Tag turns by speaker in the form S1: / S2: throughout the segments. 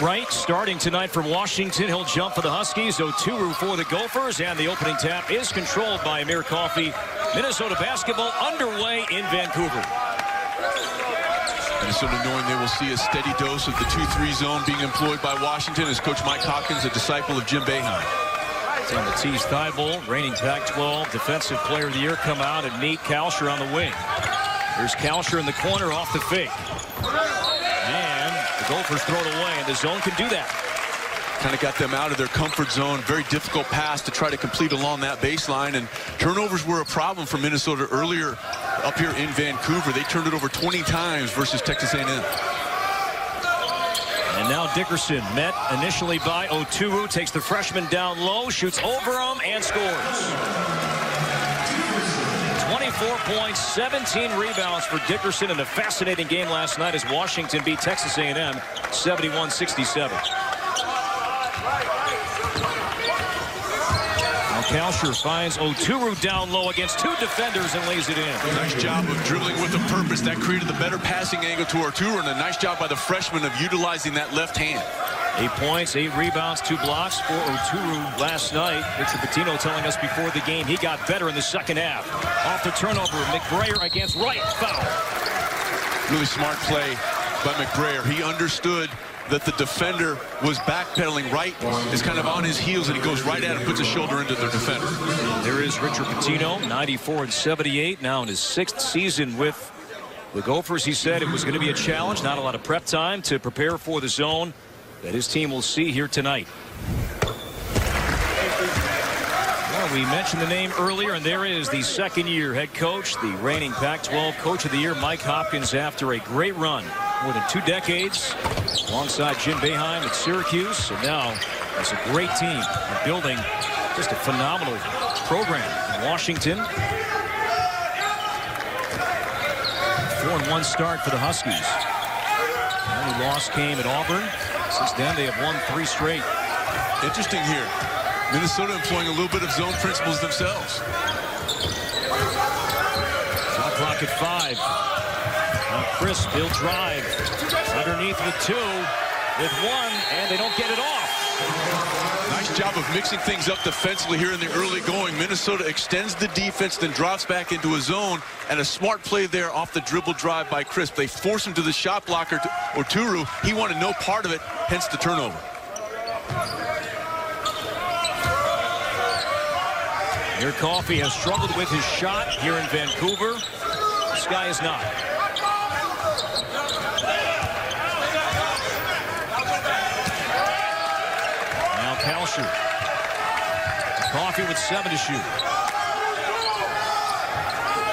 S1: Wright starting tonight for Washington. He'll jump for the Huskies. Oturu for the Gophers. And the opening tap is controlled by Amir Coffey. Minnesota basketball underway in Vancouver.
S2: Minnesota knowing they will see a steady dose of the 2-3 zone being employed by Washington as Coach Mike Hopkins, a disciple of Jim Boeheim.
S1: So Matisse Thybulle, reigning Pac-12 Defensive Player of the Year, come out and meet Kalsher on the wing. There's Kalsher in the corner off the fake. And the Gophers throw it away, and the zone can do that.
S2: Kind of got them out of their comfort zone. Very difficult pass to try to complete along that baseline. And turnovers were a problem for Minnesota earlier up here in Vancouver. They turned it over 20 times versus Texas A&M.
S1: And now Dickerson, met initially by Oturu, takes the freshman down low, shoots over him, and scores. 24 points, 17 rebounds for Dickerson in a fascinating game last night as Washington beat Texas A&M 71-67. Kalsher finds Oturu down low against two defenders and lays it in.
S2: Nice job of dribbling with a purpose. That created the better passing angle to Oturu, and a nice job by the freshman of utilizing that left hand.
S1: 8 points, 8 rebounds, 2 blocks for Oturu last night. Richard Pitino telling us before the game he got better in the second half. Off the turnover, McBrayer against Wright, foul.
S2: Really smart play by McBrayer. He understood that the defender was backpedaling. Wright is kind of on his heels, and he goes right at him, puts a shoulder into the defender.
S1: There is Richard Pitino, 94-78, now in his 6th season with the Gophers. He said it was going to be a challenge, not a lot of prep time to prepare for the zone that his team will see here tonight. Well, we mentioned the name earlier, and there is the second-year head coach, the reigning Pac-12 Coach of the Year, Mike Hopkins, after a great run. More than 2 decades alongside Jim Boeheim at Syracuse, and now has a great team building just a phenomenal program in Washington. 4-1 start for the Huskies. The only loss came at Auburn. Since then, they have won 3 straight.
S2: Interesting here. Minnesota employing a little bit of zone principles themselves.
S1: Shot clock at 5. Crisp, he'll drive underneath with 2, with 1, and they don't get it off.
S2: Nice job of mixing things up defensively here in the early going. Minnesota extends the defense, then drops back into a zone, and a smart play there off the dribble drive by Crisp. They force him to the shot blocker, to Oturu. He wanted no part of it, hence the turnover.
S1: Amir Coffey has struggled with his shot here in Vancouver. This guy is not. Kalsher. Coffey with 7 to shoot.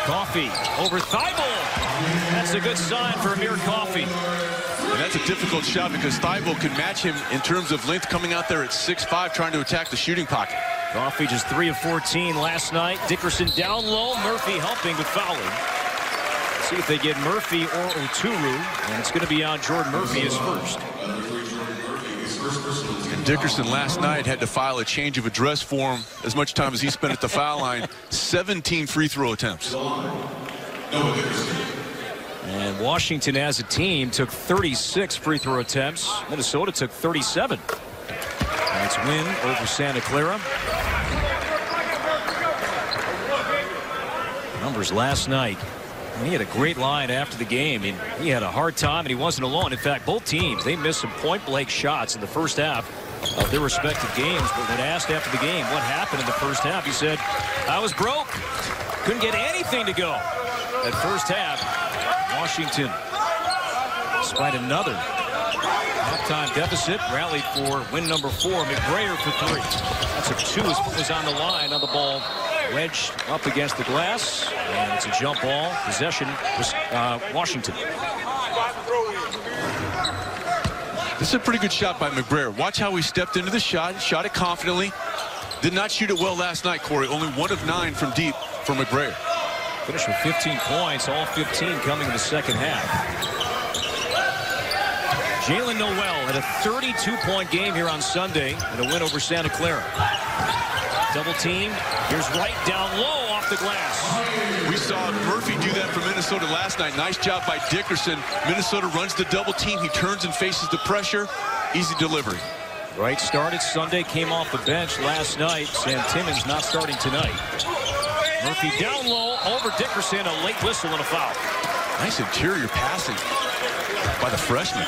S1: Coffey over Thybulle. That's a good sign for Amir Coffey.
S2: And that's a difficult shot because Thybulle can match him in terms of length, coming out there at 6'5", trying to attack the shooting pocket.
S1: Coffey just 3 of 14 last night. Dickerson down low. Murphy helping with fouling. See if they get Murphy or Oturu, and it's going to be on Jordan Murphy as first.
S2: And Dickerson last night had to file a change of address for him as much time as he spent at the foul line. 17 free throw attempts.
S1: And Washington as a team took 36 free throw attempts. Minnesota took 37. That's win over Santa Clara. Numbers last night. And he had a great line after the game. And he had a hard time, and he wasn't alone. In fact, both teams, they missed some point-blank shots in the first half of their respective games. But when asked after the game what happened in the first half, he said, I was broke. Couldn't get anything to go. That first half, Washington, despite another halftime deficit, rallied for win number 4. McBrayer for 3. That's a 2 as was on the line on the ball. Wedged up against the glass, and it's a jump ball. Possession was Washington.
S2: This is a pretty good shot by McBrayer. Watch how he stepped into the shot, shot it confidently. Did not shoot it well last night, Corey. Only 1 of 9 from deep for McBrayer.
S1: Finished with 15 points, all 15 coming in the second half. Jalen Noel had a 32-point game here on Sunday in a win over Santa Clara. Double team. Here's Wright down low off the glass.
S2: We saw Murphy do that for Minnesota last night. Nice job by Dickerson. Minnesota runs the double team. He turns and faces the pressure. Easy delivery.
S1: Wright started Sunday, came off the bench last night. Sam Timmons not starting tonight. Murphy down low over Dickerson. A late whistle and a foul.
S2: Nice interior passing by the freshman.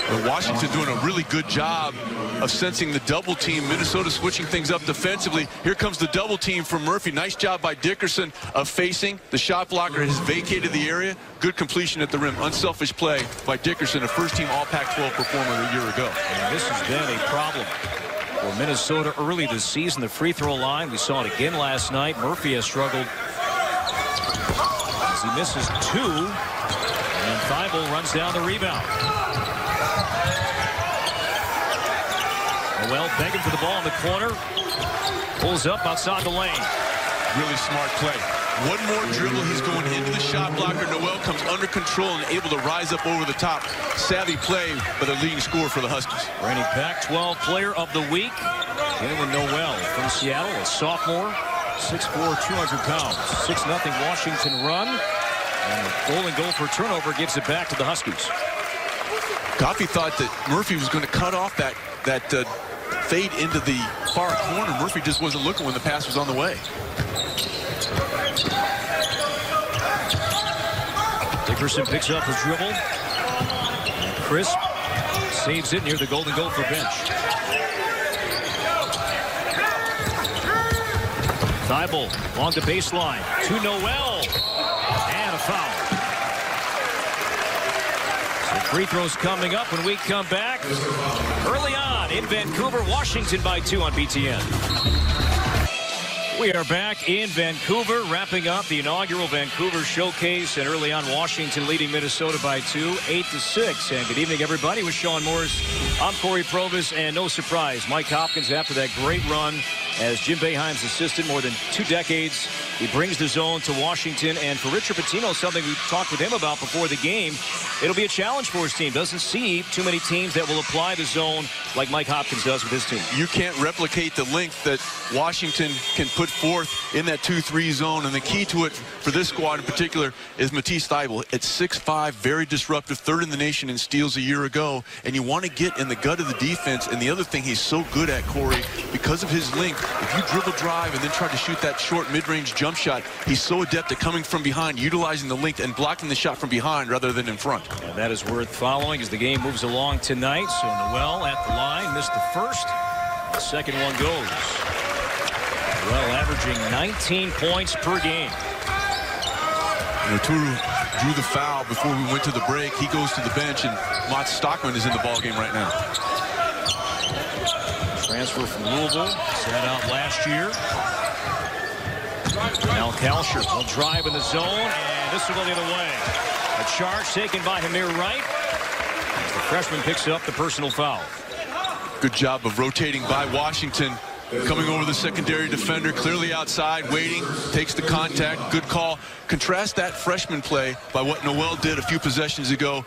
S2: But Washington doing a really good job of sensing the double team. Minnesota switching things up defensively. Here comes the double team from Murphy. Nice job by Dickerson of facing. The shot blocker has vacated the area. Good completion at the rim. Unselfish play by Dickerson, a first-team All-Pac-12 performer a year ago.
S1: And this has been a problem for Minnesota early this season. The free throw line, we saw it again last night. Murphy has struggled as he misses 2. And Thibault runs down the rebound. Noel begging for the ball in the corner. Pulls up outside the lane.
S2: Really smart play. One more dribble, he's going into the shot blocker. Noel comes under control and able to rise up over the top. Savvy play by the leading scorer for the Huskies.
S1: Reigning Pac-12 player of the week, Jalen Noel from Seattle, a sophomore, 6'4", 200 pounds. 6-0 Washington run. And the Golden Gopher turnover gives it back to the Huskies.
S2: Coffey thought that Murphy was going to cut off that fade into the far corner. Murphy just wasn't looking when the pass was on the way.
S1: Dickerson picks up his dribble. And Crisp saves it near the Golden Gopher bench. Thibault along the baseline to Noel. And a foul. So free throws coming up when we come back. Early on in Vancouver, Washington by 2 on BTN. We are back in Vancouver, wrapping up the inaugural Vancouver Showcase, and early on Washington leading Minnesota by 2, 8-6. And good evening, everybody. With Sean Morris, I'm Corey Provis, and no surprise, Mike Hopkins, after that great run as Jim Boeheim's assistant, more than 2 decades, he brings the zone to Washington. And for Richard Pitino, something we talked with him about before the game, it'll be a challenge for his team. Doesn't see too many teams that will apply the zone like Mike Hopkins does with his team.
S2: You can't replicate the length that Washington can put forth in that 2-3 zone, and the key to it for this squad in particular is Matisse Thybulle. At 6'5", very disruptive, 3rd in the nation in steals a year ago, and you want to get in the gut of the defense. And the other thing he's so good at, Corey, because of his length, if you dribble drive and then try to shoot that short mid-range jump shot, he's so adept at coming from behind, utilizing the length and blocking the shot from behind rather than in front.
S1: And that is worth following as the game moves along tonight. So Noel at the line, missed the first. The second one goes. Noel averaging 19 points per game.
S2: Turu drew the foul before we went to the break. He goes to the bench, and Mott Stockman is in the ballgame right now.
S1: Transfer from Louisville, sat out last year. Now Kalsher will drive in the zone, and this will go the other way. A charge taken by Hamir Wright. The freshman picks up the personal foul.
S2: Good job of rotating by Washington. Coming over the secondary defender, clearly outside, waiting, takes the contact, good call. Contrast that freshman play by what Noel did a few possessions ago,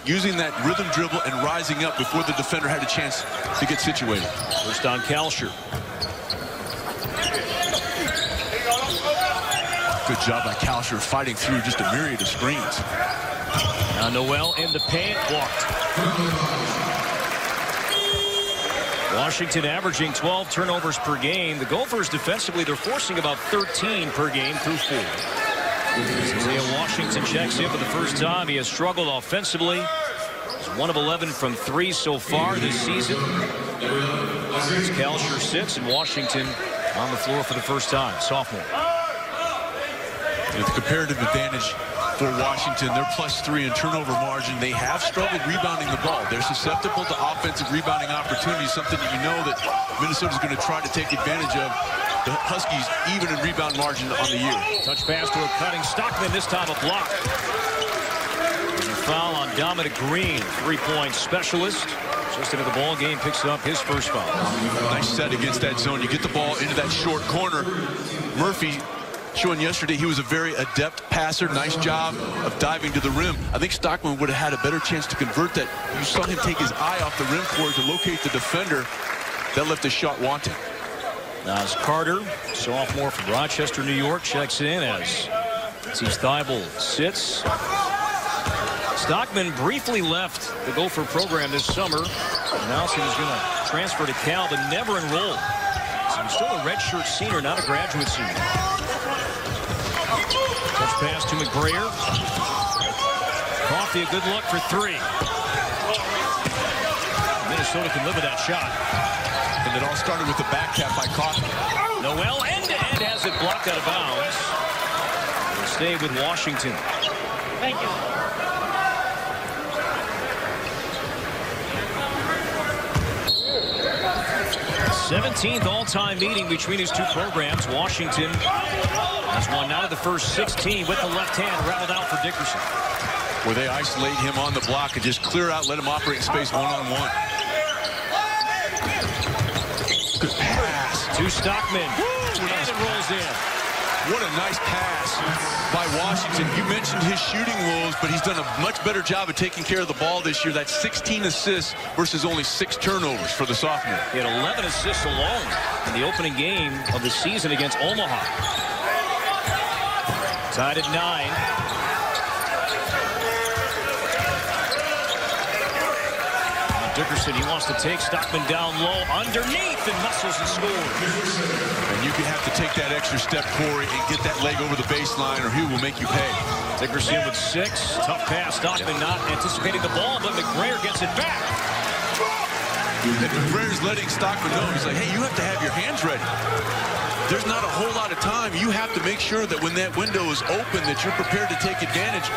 S2: using that rhythm dribble and rising up before the defender had a chance to get situated.
S1: First on Kalsher.
S2: Good job by Kalsher fighting through just a myriad of screens.
S1: Now Noel in the paint, blocked. Washington averaging 12 turnovers per game. The Gophers defensively, they're forcing about 13 per game through 4. Isaiah Washington checks in for the first time. He has struggled offensively. He's 1 of 11 from 3 so far this season. As Kalsher sits and Washington on the floor for the first time, sophomore.
S2: With the comparative advantage for Washington, they're +3 in turnover margin. They have struggled rebounding the ball. They're susceptible to offensive rebounding opportunities, something that you know that Minnesota's going to try to take advantage of. The Huskies even in rebound margin on the year.
S1: Touch pass to a cutting Stockman, this time a block. And a foul on Dominic Green, 3-point specialist. Just into the ball game, picks up his first foul.
S2: Nice set against that zone. You get the ball into that short corner. Murphy showing yesterday he was a very adept passer. Nice job of diving to the rim. I think Stockman would have had a better chance to convert that. You saw him take his eye off the rim court to locate the defender. That left the shot wanting.
S1: Nas Carter, sophomore from Rochester, New York, checks in as Teach Thibault sits. Stockman briefly left the Gopher program this summer. Announced he was going to transfer to Cal, but never enrolled. So he's still a redshirt senior, not a graduate senior. Touch pass to McBrayer. Coffey, a good look for three. Minnesota can live with that shot.
S2: And it all started with the back tap by Coffey.
S1: Noel end-to-end has it blocked out of bounds. It'll stay with Washington.
S3: Thank you.
S1: 17th all-time meeting between these two programs. Washington has won out of the first 16 with the left hand rattled out for Dickerson.
S2: Where they isolate him on the block and just clear out, let him operate in space one-on-one. Good pass.
S1: To Stockman. And it rolls in.
S2: What a nice pass by Washington. You mentioned his shooting woes, but he's done a much better job of taking care of the ball this year. That's 16 assists versus only 6 turnovers for the sophomore.
S1: He had 11 assists alone in the opening game of the season against Omaha. Tied at 9. Dickerson, he wants to take Stockman down low, underneath, and muscles and scores.
S2: And you have to take that extra step, Corey, and get that leg over the baseline, or he will make you pay.
S1: Dickerson with 6. Tough pass. Stockman not anticipating the ball, but McBrayer gets it back.
S2: And McBrayer's letting Stockman know. He's like, hey, you have to have your hands ready. There's not a whole lot of time. You have to make sure that when that window is open, that you're prepared to take advantage.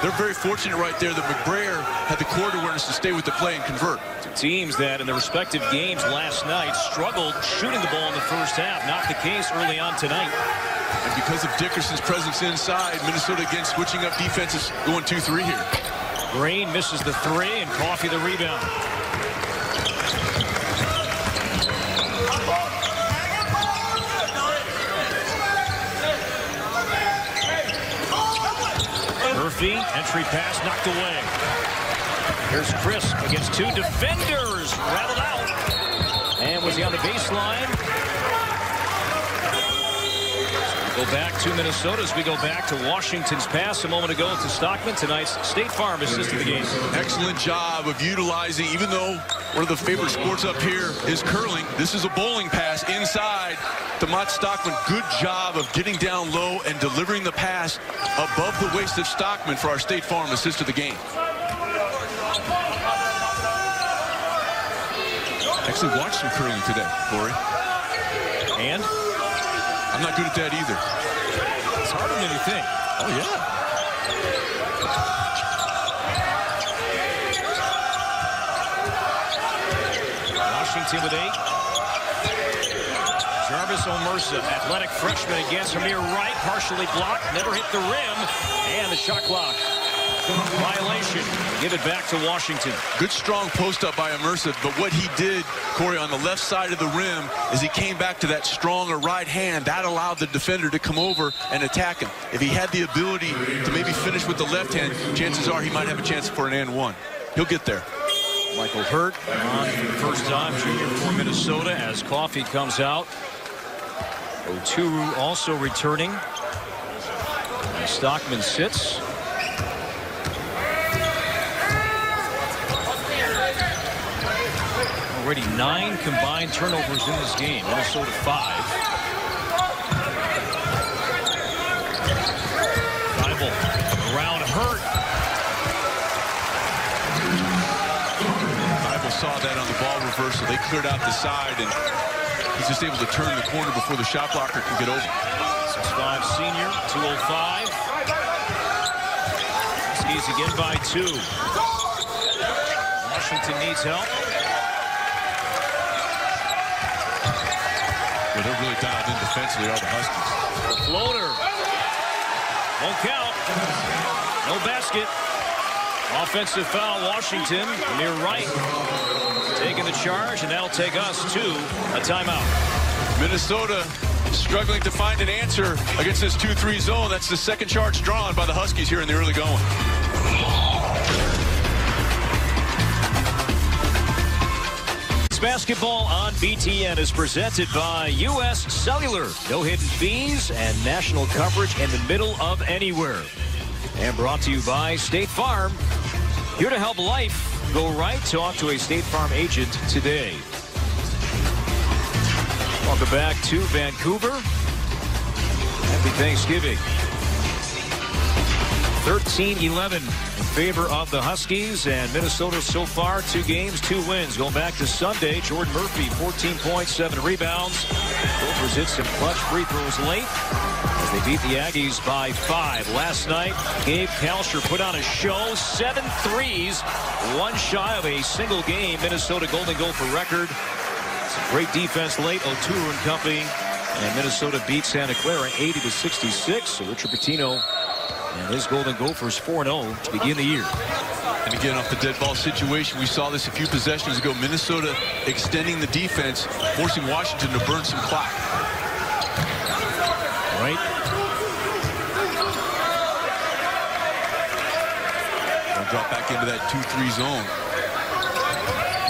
S2: They're very fortunate right there that McBrayer had the court awareness to stay with the play and convert.
S1: Two teams that in their respective games last night struggled shooting the ball in the first half. Not the case early on tonight.
S2: And because of Dickerson's presence inside, Minnesota again switching up defenses, going 2-3 here.
S1: Green misses the 3 and Coffey the rebound. Murphy, entry pass knocked away. Here's Crisp against 2 defenders, rattled out. And was he on the baseline? So we go back to Minnesota as we go back to Washington's pass a moment ago to Stockman. Tonight's State Farm assist to the game.
S2: Excellent job of utilizing, even though one of the favorite sports up here is curling, this is a bowling pass inside. DeMont Stockman, good job of getting down low and delivering the pass above the waist of Stockman for our State Farm assist of the game. Actually watched some curling today, Corey.
S1: And?
S2: I'm not good at that either.
S1: It's harder than you think.
S2: Oh, yeah.
S1: Washington with 8. Jarvis Omersa, athletic freshman against Amir Wright, partially blocked, never hit the rim, and the shot clock violation. Give it back to Washington.
S2: Good strong post up by Omersa, but what he did, Corey, on the left side of the rim is he came back to that stronger right hand. That allowed the defender to come over and attack him. If he had the ability to maybe finish with the left hand, chances are he might have a chance for an and one. He'll get there.
S1: Michael Hurt on for the first time, junior for Minnesota, as Coffey comes out. Oturu also returning. And Stockman sits. Already 9 combined turnovers in this game. Minnesota 5. Thibault around Hurt.
S2: Thibault saw that on the ball reversal. They cleared out the side, and he's just able to turn the corner before the shot blocker can get over.
S1: 6'5" senior, 205. Skis again by 2. Washington needs help.
S2: Well, they're really dialed in defensively, all the Huskies.
S1: Floater. Won't count. No basket. Offensive foul, Washington. Amir Wright taking the charge, and that'll take us to a timeout.
S2: Minnesota struggling to find an answer against this 2-3 zone. That's the second charge drawn by the Huskies here in the early going.
S1: basketball on BTN is presented by U.S. Cellular. No hidden fees and national coverage in the middle of anywhere. And brought to you by State Farm. Here to help life go right. Talk to a State Farm agent today. Welcome back to Vancouver. Happy Thanksgiving. 13-11 in favor of the Huskies, and Minnesota so far 2 games, 2 wins. Going back to Sunday, Jordan Murphy 14 points, 7 rebounds. Gophers hit some clutch free throws late as they beat the Aggies by 5. Last night, Gabe Kalscheur put on a show, 7 threes, 1 shy of a single game Minnesota Golden Gopher record. Some great defense late, Oturu and company, and Minnesota beat Santa Clara 80-66. So Richard Pitino and his Golden Gophers 4-0 to begin the year.
S2: And again, off the dead ball situation, we saw this a few possessions ago. Minnesota extending the defense, forcing Washington to burn some clock.
S1: Right.
S2: They'll drop back into that 2-3 zone.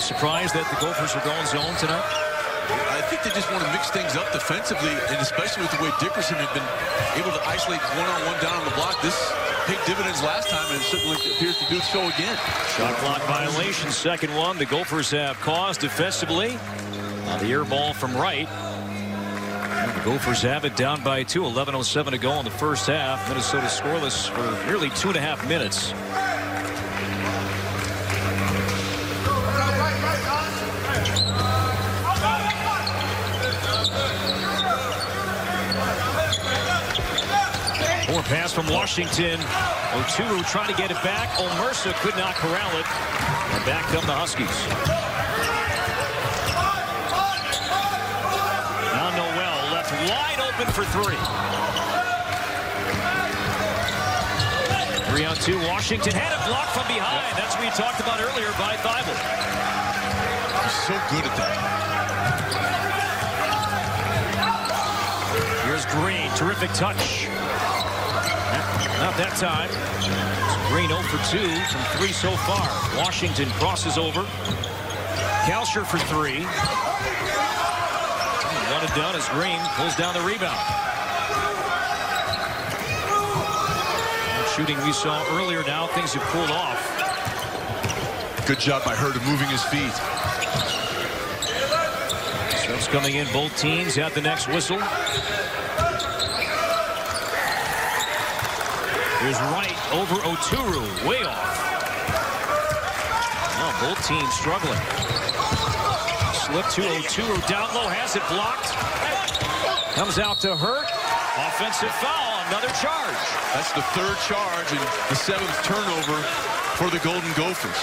S1: Surprised that the Gophers are going zone tonight?
S2: I think they just want to mix things up defensively, and especially with the way Dickerson had been able to isolate one-on-one down on the block. This paid dividends last time, and it certainly appears to do so again.
S1: Shot clock violation, second one. The Gophers have caused defensively on the air ball from Wright. And the Gophers have it down by 2. 11:07 to go in the first half. Minnesota scoreless for nearly 2.5 minutes. More pass from Washington. Oturu trying to get it back. Omersa could not corral it. And back come the Huskies. Now Noel left wide open for 3. 3-on-2. Washington had it blocked from behind. That's what we talked about earlier by Thybulle.
S2: He's so good at that.
S1: Here's Green. Terrific touch. Not that time. Green 0 for 2 from 3 so far. Washington crosses over. Kalscheur for 3. One and done as Green pulls down the rebound. Shooting we saw earlier, now things have cooled off.
S2: Good job by Herter moving his feet.
S1: Subs coming in, both teams at the next whistle. Here's Wright over Oturu, way off. Now both teams struggling. Slip to Oturu, down low, has it blocked. Comes out to Hurt. Offensive foul, another charge.
S2: That's the 3rd charge and the 7th turnover for the Golden Gophers.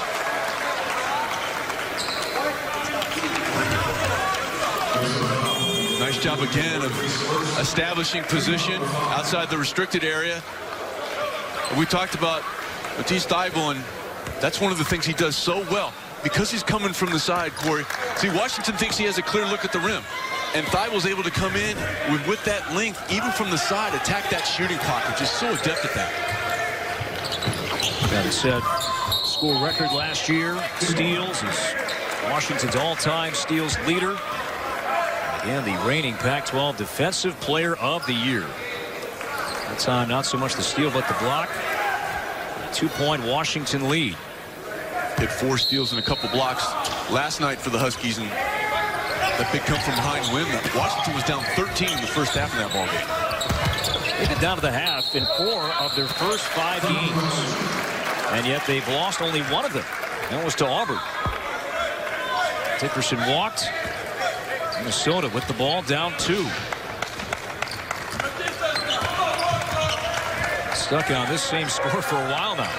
S2: Nice job again of establishing position outside the restricted area. We talked about Matisse Thybulle, and that's one of the things he does so well. Because he's coming from the side, Corey. See, Washington thinks he has a clear look at the rim. And Thybulle's able to come in with that length, even from the side, attack that shooting clock, which is so adept at that.
S1: That said, school record last year, steals. Is Washington's all-time steals leader. And the reigning Pac-12 Defensive Player of the Year. That time, not so much the steal, but the block. A 2-point Washington lead.
S2: Hit 4 steals and a couple blocks last night for the Huskies, and that big come from behind win. Washington was down 13 in the first half of that ball game.
S1: They've been down to the half in 4 of their first 5 games. And yet they've lost only 1 of them. That was to Auburn. Dickerson walked. Minnesota with the ball down 2. Stuck on this same score for a while now.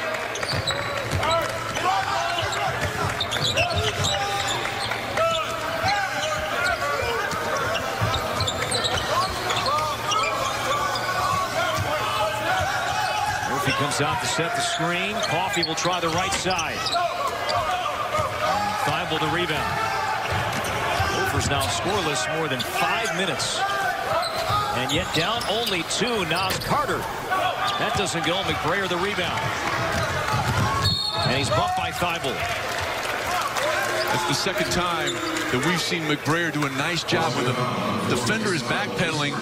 S1: Murphy comes out to set the screen. Coffey will try the right side. Thybulle the rebound. Gophers now scoreless more than 5 minutes. And yet down only 2. Nas Carter. That doesn't go. McBrayer the rebound. And he's bumped by Thybulle.
S2: That's the second time that we've seen McBrayer do a nice job when the defender is backpedaling,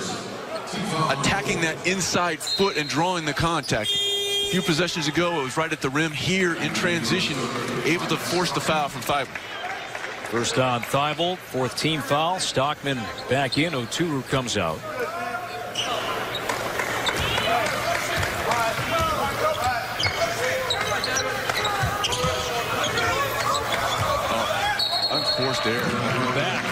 S2: attacking that inside foot and drawing the contact. A few possessions ago, it was right at the rim. Here in transition, able to force the foul from Thibault.
S1: First on Thibault, fourth team foul. Stockman back in. Oturu comes out.
S2: Unforced error.
S1: Back.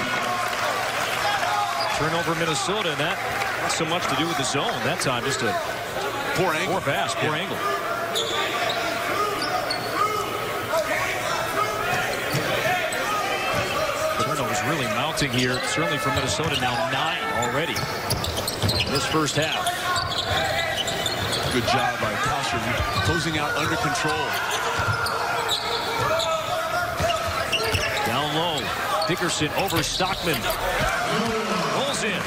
S1: Turnover Minnesota, and that not so much to do with the zone that time, just a
S2: poor angle.
S1: Poor pass, poor angle. Turnovers really mounting here, certainly for Minnesota, now 9 already in this first half.
S2: Good job by Kalscheur, closing out under control.
S1: Down low, Dickerson over Stockman. Rolls in.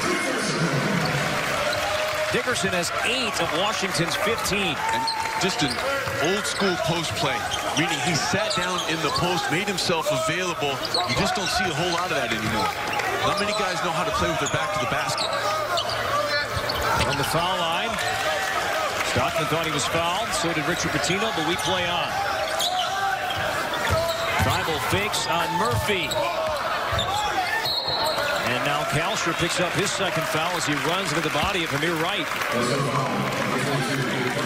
S1: Dickerson has 8 of Washington's 15.
S2: And just an old school post play, meaning he sat down in the post, made himself available. You just don't see a whole lot of that anymore. Not many guys know how to play with their back to the basket.
S1: On the foul line, Stockman thought he was fouled. So did Richard Pitino, but we play on. Thibault fakes on Murphy. And now Kalscheur picks up his second foul as he runs into the body of Amir Wright.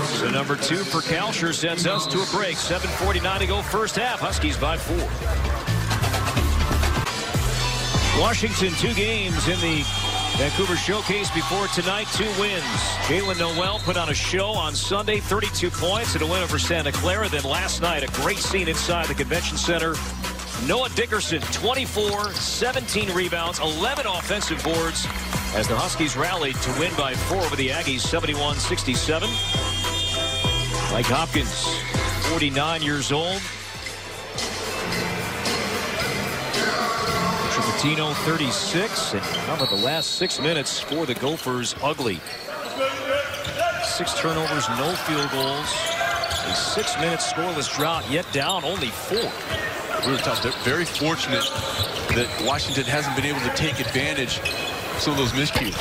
S1: So number 2 for Kalscheur sends us to a break. 7:49 to go first half. Huskies by 4. Washington 2 games in the Vancouver Showcase before tonight, 2 wins. Jalen Noel put on a show on Sunday, 32 points in a win over Santa Clara. Then last night, a great scene inside the Convention Center. Noah Dickerson, 24, 17 rebounds, 11 offensive boards as the Huskies rallied to win by 4 over the Aggies, 71-67. Mike Hopkins, 49 years old. Pitino, 36, and how about the last 6 minutes for the Gophers? Ugly. 6 turnovers, no field goals. A 6-minute scoreless drought, yet down only 4.
S2: Really tough. They're very fortunate that Washington hasn't been able to take advantage of some of those miscues.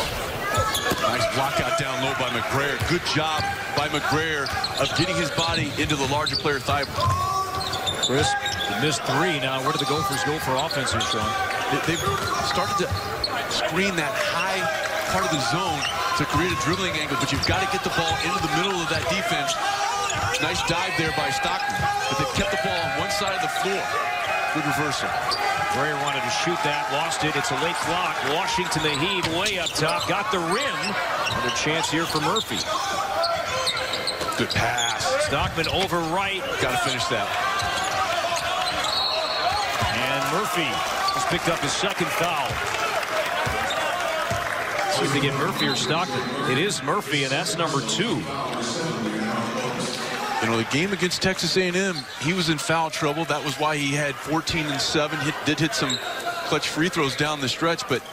S2: Nice block out down low by McBrayer. Good job by McBrayer of getting his body into the larger player Thibault.
S1: Chris missed 3. Now, where do the Gophers go for offense here, Sean?
S2: They've started to screen that high part of the zone to create a dribbling angle, but you've got to get the ball into the middle of that defense. Nice dive there by Stockman, but they've kept the ball on one side of the floor. Good reversal.
S1: Brayer wanted to shoot that, lost it. It's a late clock. Washington, the Heat, way up top, got the rim. And a chance here for Murphy.
S2: Good pass.
S1: Stockman over Wright.
S2: Got to finish that.
S1: And Murphy has picked up his second foul. See if they get Murphy or Stockman. It is Murphy, and that's number 2.
S2: You know, the game against Texas A&M, he was in foul trouble. That was why he had 14 and 7. Did hit some clutch free throws down the stretch, but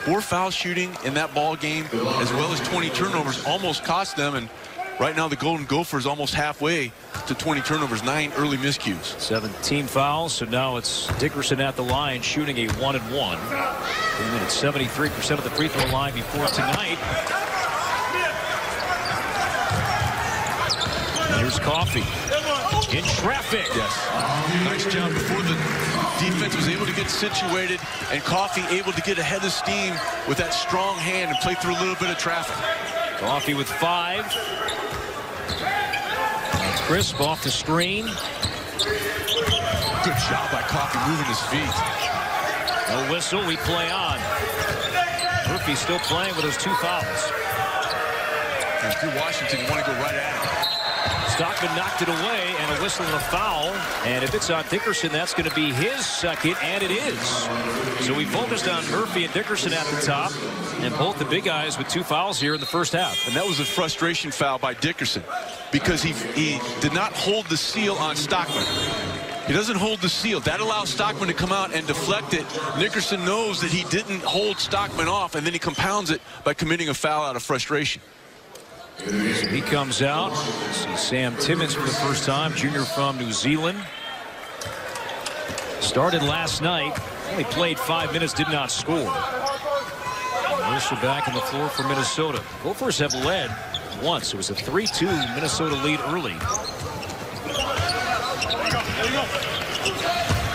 S2: 4 foul shooting in that ball game, as well as 20 turnovers, almost cost them. And right now, the Golden Gophers almost halfway to 20 turnovers, 9 early miscues.
S1: 17 fouls, so now it's Dickerson at the line, shooting a 1-and-1. And at 73% of the free throw line before tonight. Here's Coffey in traffic.
S2: Yes. Nice job before the defense was able to get situated, and Coffey able to get ahead of steam with that strong hand and play through a little bit of traffic.
S1: Coffey with 5. That's Crisp off the screen.
S2: Good job by Coffey moving his feet.
S1: No whistle, we play on. Murphy still playing with those 2 fouls.
S2: And if you're Washington, you want to go right at it.
S1: Stockman knocked it away, and a whistle and a foul. And if it's on Dickerson, that's going to be his second, and it is. So we focused on Murphy and Dickerson at the top, and both the big guys with 2 fouls here in the first half.
S2: And that was a frustration foul by Dickerson because he did not hold the seal on Stockman. He doesn't hold the seal. That allows Stockman to come out and deflect it. Dickerson knows that he didn't hold Stockman off, and then he compounds it by committing a foul out of frustration.
S1: So he comes out. See Sam Timmins for the first time, junior from New Zealand. Started last night. Only played 5 minutes, did not score. Mercer back on the floor for Minnesota. Gophers have led once. It was a 3-2 Minnesota lead early.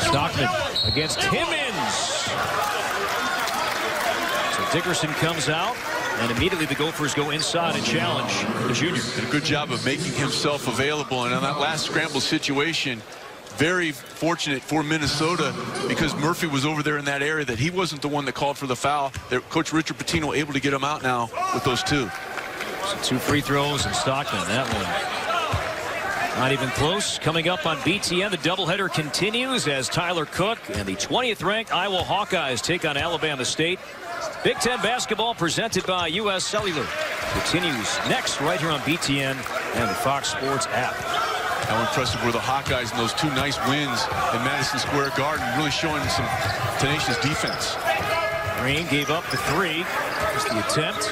S1: Stockman against Timmons. So Dickerson comes out, and immediately the Gophers go inside and challenge the junior.
S2: Did a good job of making himself available, and on that last scramble situation, very fortunate for Minnesota because Murphy was over there in that area that he wasn't the one that called for the foul. Coach Richard Pitino able to get him out now with those two.
S1: So 2 free throws and Stockman, that one not even close. Coming up on BTN, the doubleheader continues as Tyler Cook and the 20th ranked Iowa Hawkeyes take on Alabama State. Big Ten basketball presented by U.S. Cellular continues next right here on BTN and the Fox Sports app.
S2: How impressive were the Hawkeyes in those 2 nice wins in Madison Square Garden, really showing some tenacious defense.
S1: Green gave up the 3. Just the attempt.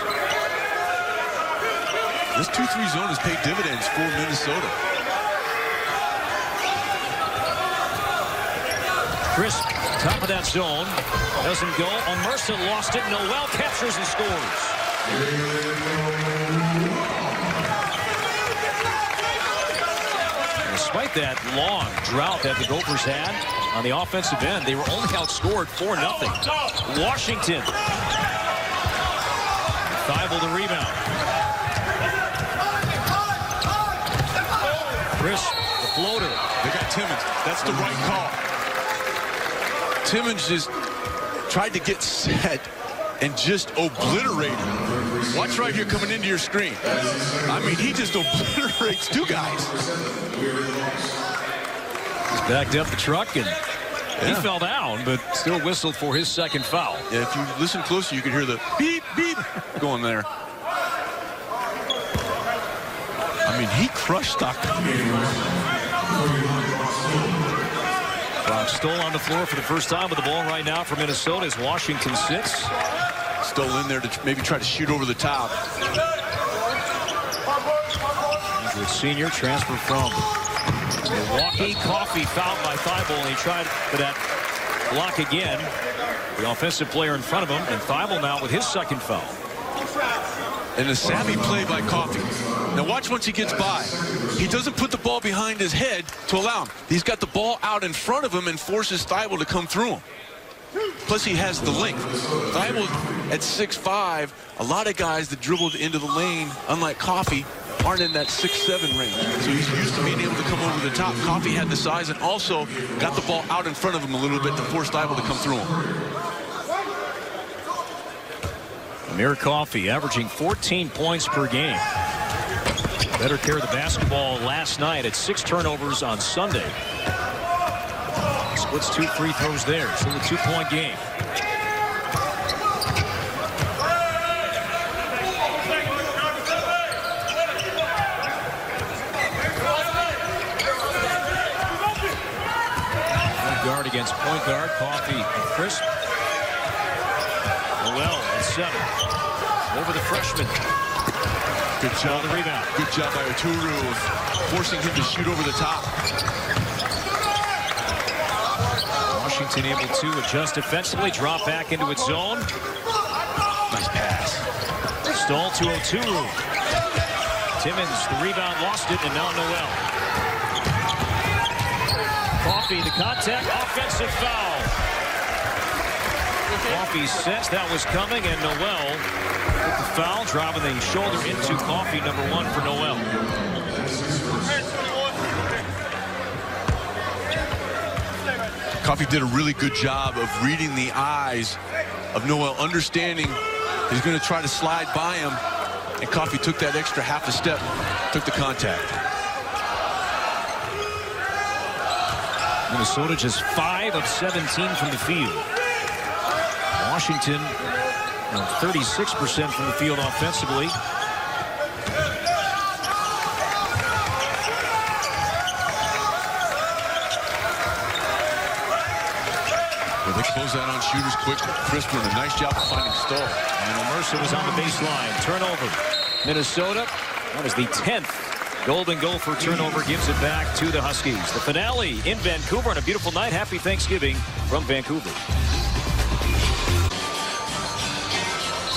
S2: This 2-3 zone has paid dividends for Minnesota.
S1: Crisp, top of that zone. Doesn't go. Mercer lost it. Noel captures and scores. Despite that long drought that the Gophers had on the offensive end, they were only outscored 4-0. Washington. Thibault the rebound. Crisp, the floater.
S2: They got Timmons. That's the right call. Timmons just tried to get set and just obliterated. Watch right here coming into your screen. I mean, he just obliterates 2 guys.
S1: He's backed up the truck and he fell down, but still whistled for his second foul.
S2: Yeah, if you listen closely, you could hear the beep, beep going there. I mean, he crushed Stockton.
S1: Stoll on the floor for the first time with the ball right now for Minnesota as Washington sits.
S2: Stoll in there to maybe try to shoot over the top.
S1: Andrew senior transfer from Milwaukee. Coffee fouled by Thibault, and he tried for that block again. The offensive player in front of him, and Thibault now with his second foul.
S2: And a savvy play by Coffee. Now watch once he gets by. He doesn't put the ball behind his head to allow him. He's got the ball out in front of him and forces Thibault to come through him. Plus he has the length. Thibault at 6'5", a lot of guys that dribbled into the lane, unlike Coffee, aren't in that 6'7" range. So he's used to being able to come over the top. Coffee had the size and also got the ball out in front of him a little bit to force Thibault to come through him.
S1: Amir Coffee averaging 14 points per game. Better care of the basketball last night at 6 turnovers on Sunday. Splits 2 free throws there. Still a 2-point game. Point guard against point guard. Coffee and Crisp. Noel at 7. Over the freshman.
S2: Good job.
S1: The rebound.
S2: Good job by Oturu of forcing him to shoot over the top.
S1: Washington able to adjust defensively, drop back into its zone.
S2: Nice pass.
S1: Stoll to Oturu. Timmons, the rebound, lost it, and now Noel. Coffee, the contact, offensive foul. Coffee sensed that was coming, and Noel with the foul, driving the shoulder into Coffee, number 1 for Noel.
S2: Coffee did a really good job of reading the eyes of Noel, understanding he's going to try to slide by him, and Coffee took that extra half a step, took the contact.
S1: Minnesota just 5 of 17 from the field. Washington 36% from the field offensively.
S2: Well, they close that on shooters quick. Crisp doing a nice job of finding Stoll.
S1: And Mercer was on the baseline. Turnover. Minnesota, that was the 10th Golden Gopher turnover gives it back to the Huskies. The finale in Vancouver on a beautiful night. Happy Thanksgiving from Vancouver.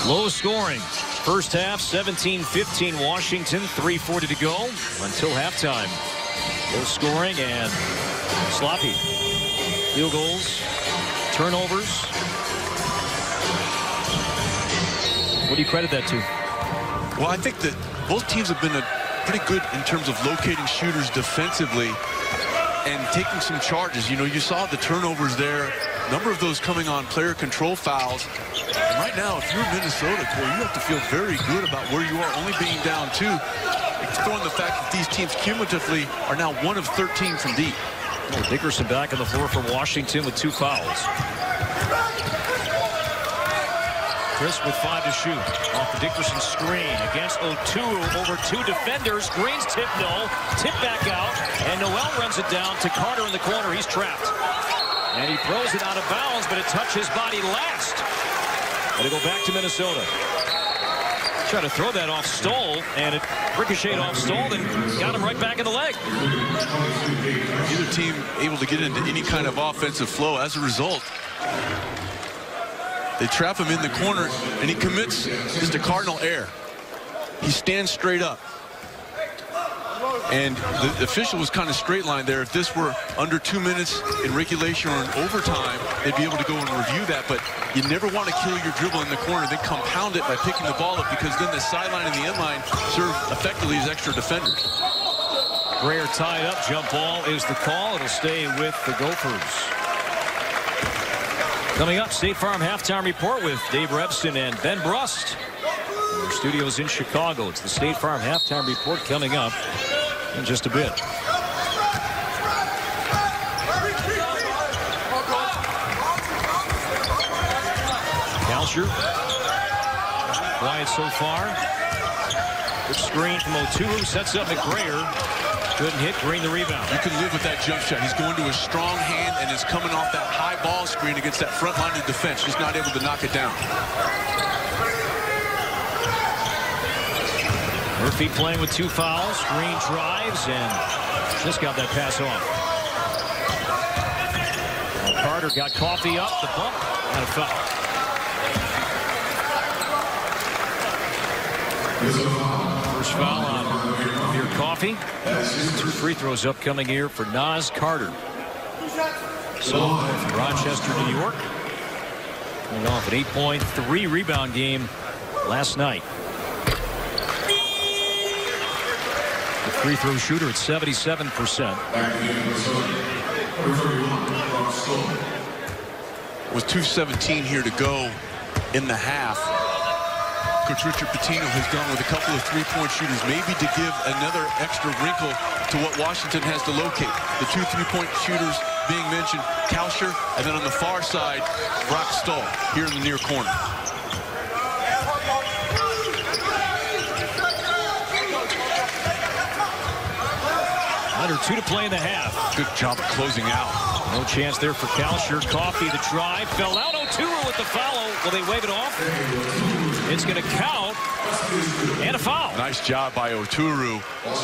S1: Low scoring. First half, 17-15 Washington, 3:40 to go until halftime. Low scoring and sloppy. Field goals, turnovers. What do you credit that to?
S2: Well, I think that both teams have been pretty good in terms of locating shooters defensively and taking some charges. You know, you saw the turnovers there. A number of those coming on player control fouls. And right now, if you're Minnesota, Corey, you have to feel very good about where you are, only being down 2. Throwing the fact that these teams cumulatively are now 1 of 13 from deep.
S1: Well, Dickerson back on the floor for Washington with 2 fouls. Chris with 5 to shoot. Off the Dickerson screen against Oturu over 2 defenders. Green's tip, no. Tip back out. And Noel runs it down to Carter in the corner. He's trapped. And he throws it out of bounds, but it touched his body last. It'll go back to Minnesota. Tried to throw that off Stoll, and it ricocheted off Stoll and got him right back in the leg.
S2: Neither team able to get into any kind of offensive flow. As a result, they trap him in the corner, and he commits just a cardinal error. He stands straight up. And the official was kind of straight line there. If this were under 2 minutes in regulation or in overtime, they'd be able to go and review that. But you never want to kill your dribble in the corner, then compound it by picking the ball up, because then the sideline and the end line serve effectively as extra defenders.
S1: Greer tied up. Jump ball is the call. It'll stay with the Gophers. Coming up, State Farm halftime report with Dave Revston and Ben Brust. Our studios in Chicago. It's the State Farm halftime report coming up in just a bit. Kalsher. Quiet so far. Good screen from Oturu. Sets up McGrayer. Couldn't hit. Green the rebound.
S2: You can live with that jump shot. He's going to a strong hand and is coming off that high ball screen against that front line of defense. Just not able to knock it down.
S1: Murphy playing with 2 fouls. Green drives and just got that pass off. Carter got Coffee up, the bump, and a foul. First foul on Amir Coffee. 2 free throws upcoming here for Naz Carter. So from Rochester, New York. Coming off an 8.3 rebound game last night. Free throw shooter at 77%.
S2: With 2:17 here to go in the half, Coach Richard Pitino has gone with a couple of three-point shooters, maybe to give another extra wrinkle to what Washington has to locate. The 2 3-point shooters being mentioned, Kalsher, and then on the far side, Brock Stoll here in the near corner.
S1: Under 2 to play in the half.
S2: Good job of closing out.
S1: No chance there for Kalsher. Coffee, the drive, fell out. Oturu with the foul. Will they wave it off? It's going to count. And a foul.
S2: Nice job by Oturu.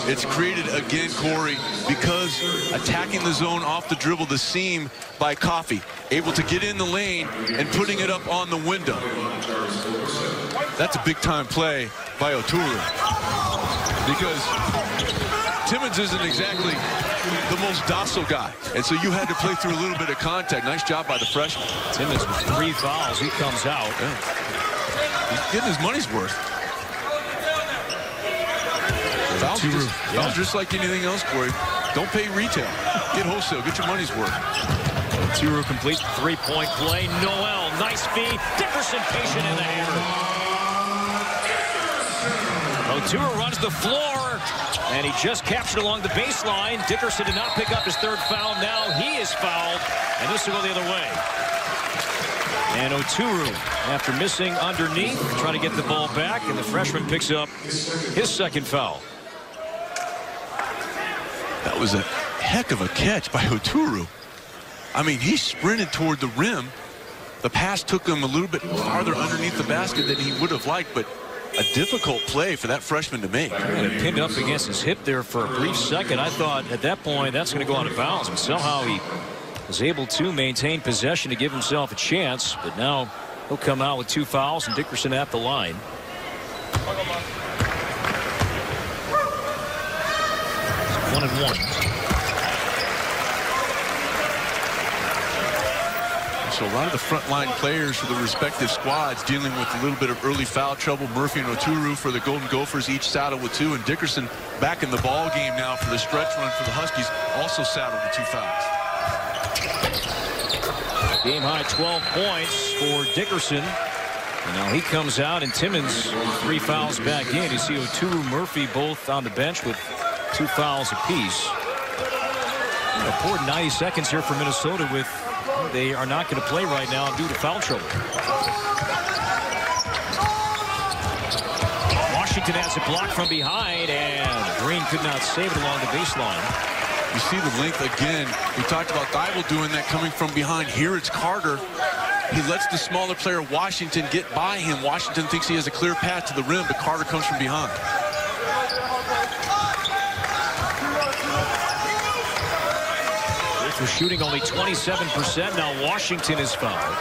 S2: It's created again, Corey, because attacking the zone off the dribble, the seam by Coffee. Able to get in the lane and putting it up on the window. That's a big-time play by Oturu. Because Timmons isn't exactly the most docile guy, and so you had to play through a little bit of contact. Nice job by the freshman.
S1: Timmons with 3 fouls. He comes out.
S2: Yeah. He's getting his money's worth. Fouls just like anything else, Corey. Don't pay retail. Get wholesale. Get your money's worth.
S1: Oturu completes the 3-point play. Noel, nice feed. Dickerson patient in the hammer. Oturu runs the floor, and he just captured along the baseline. Dickerson did not pick up his 3rd foul. Now he is fouled, and this will go the other way. And Oturu, after missing underneath, trying to get the ball back, and the freshman picks up his 2nd foul.
S2: That was a heck of a catch by Oturu. I mean, he sprinted toward the rim. The pass took him a little bit farther underneath the basket than he would have liked, but a difficult play for that freshman to make.
S1: And it pinned up against his hip there for a brief second. I thought at that point that's going to go out of bounds, but somehow he was able to maintain possession to give himself a chance. But now he'll come out with 2 fouls and Dickerson at the line. It's 1-1.
S2: So a lot of the frontline players for the respective squads dealing with a little bit of early foul trouble. Murphy and Oturu for the Golden Gophers each saddled with 2, and Dickerson back in the ball game now for the stretch run for the Huskies, also saddled with 2 fouls.
S1: Game high 12 points for Dickerson. And now he comes out, and Timmons 3 fouls back in. You see Oturu, Murphy both on the bench with 2 fouls apiece. A poor 90 seconds here for Minnesota with they are not going to play right now due to foul trouble. Washington has it blocked from behind, and Green could not save it along the baseline.
S2: You see the length again. We talked about Thybulle doing that coming from behind. Here it's Carter. He lets the smaller player Washington get by him. Washington thinks he has a clear path to the rim, but Carter comes from behind.
S1: For shooting only 27%. Now Washington is fouled.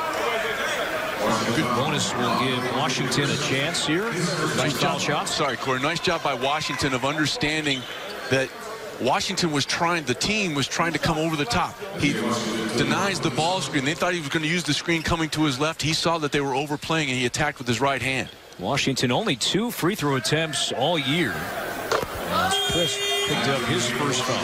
S1: Good bonus will give Washington a chance here.
S2: Nice
S1: foul
S2: job.
S1: Shots.
S2: Sorry, Corey. Nice job by Washington of understanding that Washington was trying, the team was trying to come over the top. He denies the ball screen. They thought he was going to use the screen coming to his left. He saw that they were overplaying, and he attacked with his right hand.
S1: Washington only 2 free throw attempts all year. As Chris picked up his first foul.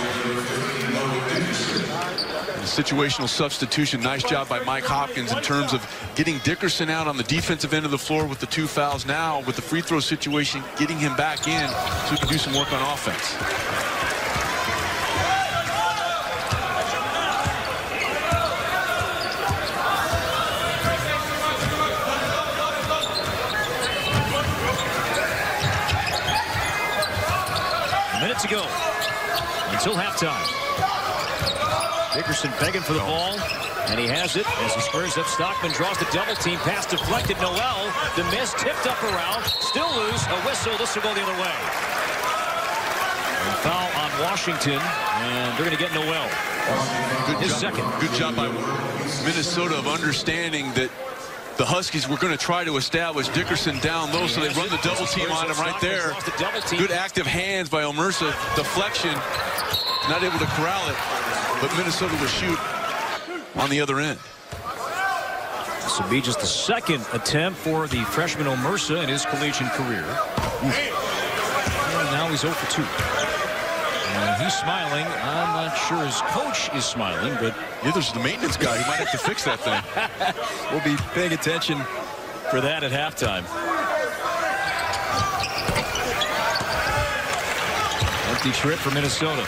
S2: Situational substitution. Nice job by Mike Hopkins in terms of getting Dickerson out on the defensive end of the floor with the 2 fouls. Now with the free throw situation, getting him back in so he can do some work on offense.
S1: A minute to go until halftime. Dickerson begging for the ball, and he has it as he squares up Stockman, draws the double team, pass deflected. Noel, the miss, tipped up around, still loose, a whistle. This will go the other way. And foul on Washington, and they're going to get Noel. His second.
S2: Good job by Minnesota of understanding that the Huskies were going to try to establish Dickerson down low, so they run the double team on him right there. Good active hands by Omersa. Deflection, not able to corral it. But Minnesota will shoot on the other end.
S1: This will be just the second attempt for the freshman Omersa in his collegiate career. And now he's 0 for 2. And he's smiling. I'm not sure his coach is smiling, but
S2: neither is the maintenance guy. He might have to fix that thing.
S1: We'll be paying attention for that at halftime. Empty trip for Minnesota.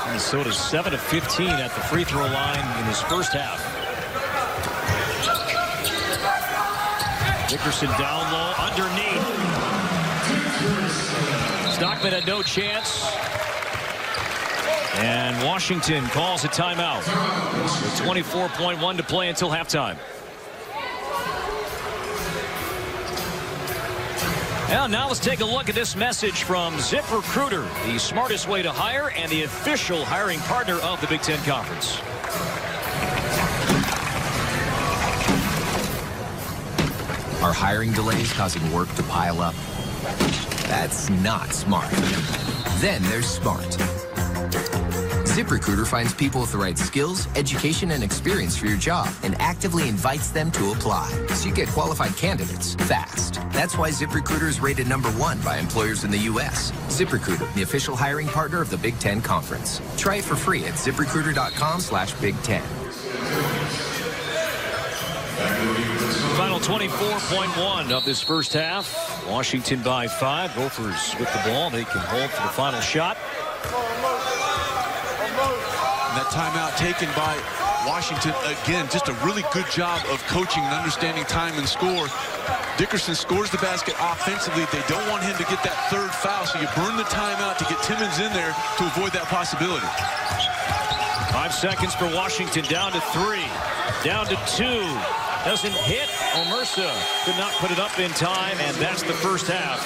S1: Minnesota's 7 of 15 at the free throw line in his first half. Dickerson down low, underneath. Stockman had no chance. And Washington calls a timeout with 24.1 to play until halftime. And now let's take a look at this message from ZipRecruiter, the smartest way to hire and the official hiring partner of the Big Ten Conference.
S3: Are hiring delays causing work to pile up? That's not smart. Then there's smart. ZipRecruiter finds people with the right skills, education, and experience for your job and actively invites them to apply, so you get qualified candidates fast. That's why ZipRecruiter is rated #1 by employers in the U.S. ZipRecruiter, the official hiring partner of the Big Ten Conference. Try it for free at ZipRecruiter.com/Big Ten.
S1: Final 24.1 of this first half. Washington by 5. Gophers with the ball. They can hold for the final shot.
S2: And that timeout taken by Washington. Again, just a really good job of coaching and understanding time and score. Dickerson scores the basket offensively. They don't want him to get that third foul, so you burn the timeout to get Timmons in there to avoid that possibility.
S1: 5 seconds for Washington, down to 3, down to 2. Doesn't hit. Omersa could not put it up in time, and that's the first half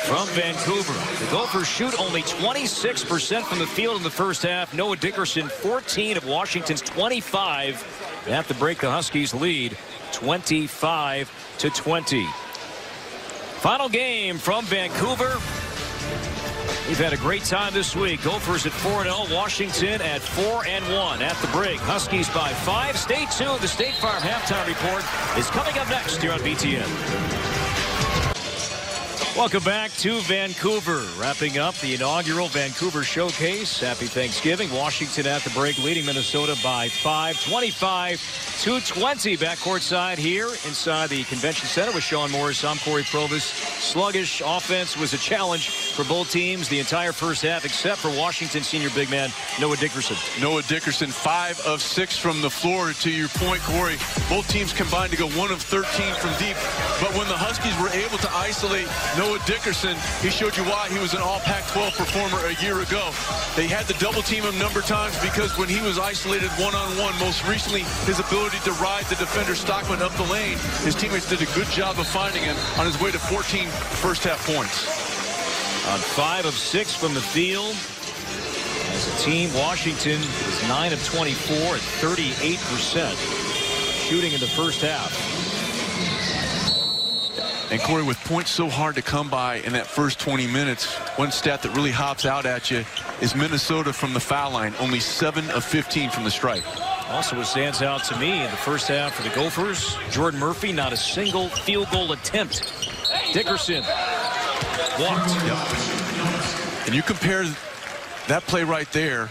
S1: from Vancouver. The Gophers shoot only 26% from the field in the first half. Noah Dickerson, 14 of Washington's 25. At the break, the Huskies lead 25-20. Final game from Vancouver. We've had a great time this week. Gophers at 4-0, Washington at 4-1. At the break, Huskies by 5. Stay tuned. The State Farm Halftime Report is coming up next here on BTN. Welcome back to Vancouver. Wrapping up the inaugural Vancouver Showcase. Happy Thanksgiving. Washington at the break, leading Minnesota by 5, 25-20. Back courtside here inside the Convention Center with Sean Morris. I'm Corey Provis. Sluggish offense was a challenge for both teams the entire first half, except for Washington senior big man Noah Dickerson.
S2: Noah Dickerson, 5 of 6 from the floor. To your point, Corey, both teams combined to go 1 of 13 from deep. But when the Huskies were able to isolate Noah Dickerson, he showed you why he was an all Pac-12 performer a year ago. They had to double team him number of times because when he was isolated one-on-one, most recently his ability to ride the defender Stockman up the lane, his teammates did a good job of finding him on his way to 14 first half points.
S1: On 5 of 6 from the field. As a team, Washington is 9 of 24 at 38% shooting in the first half.
S2: And Corey, with points so hard to come by in that first 20 minutes, one stat that really hops out at you is Minnesota from the foul line, only 7 of 15 from the stripe.
S1: Also, what stands out to me in the first half for the Gophers, Jordan Murphy, not a single field goal attempt. Dickerson walked.
S2: Yep. And you compare that play right there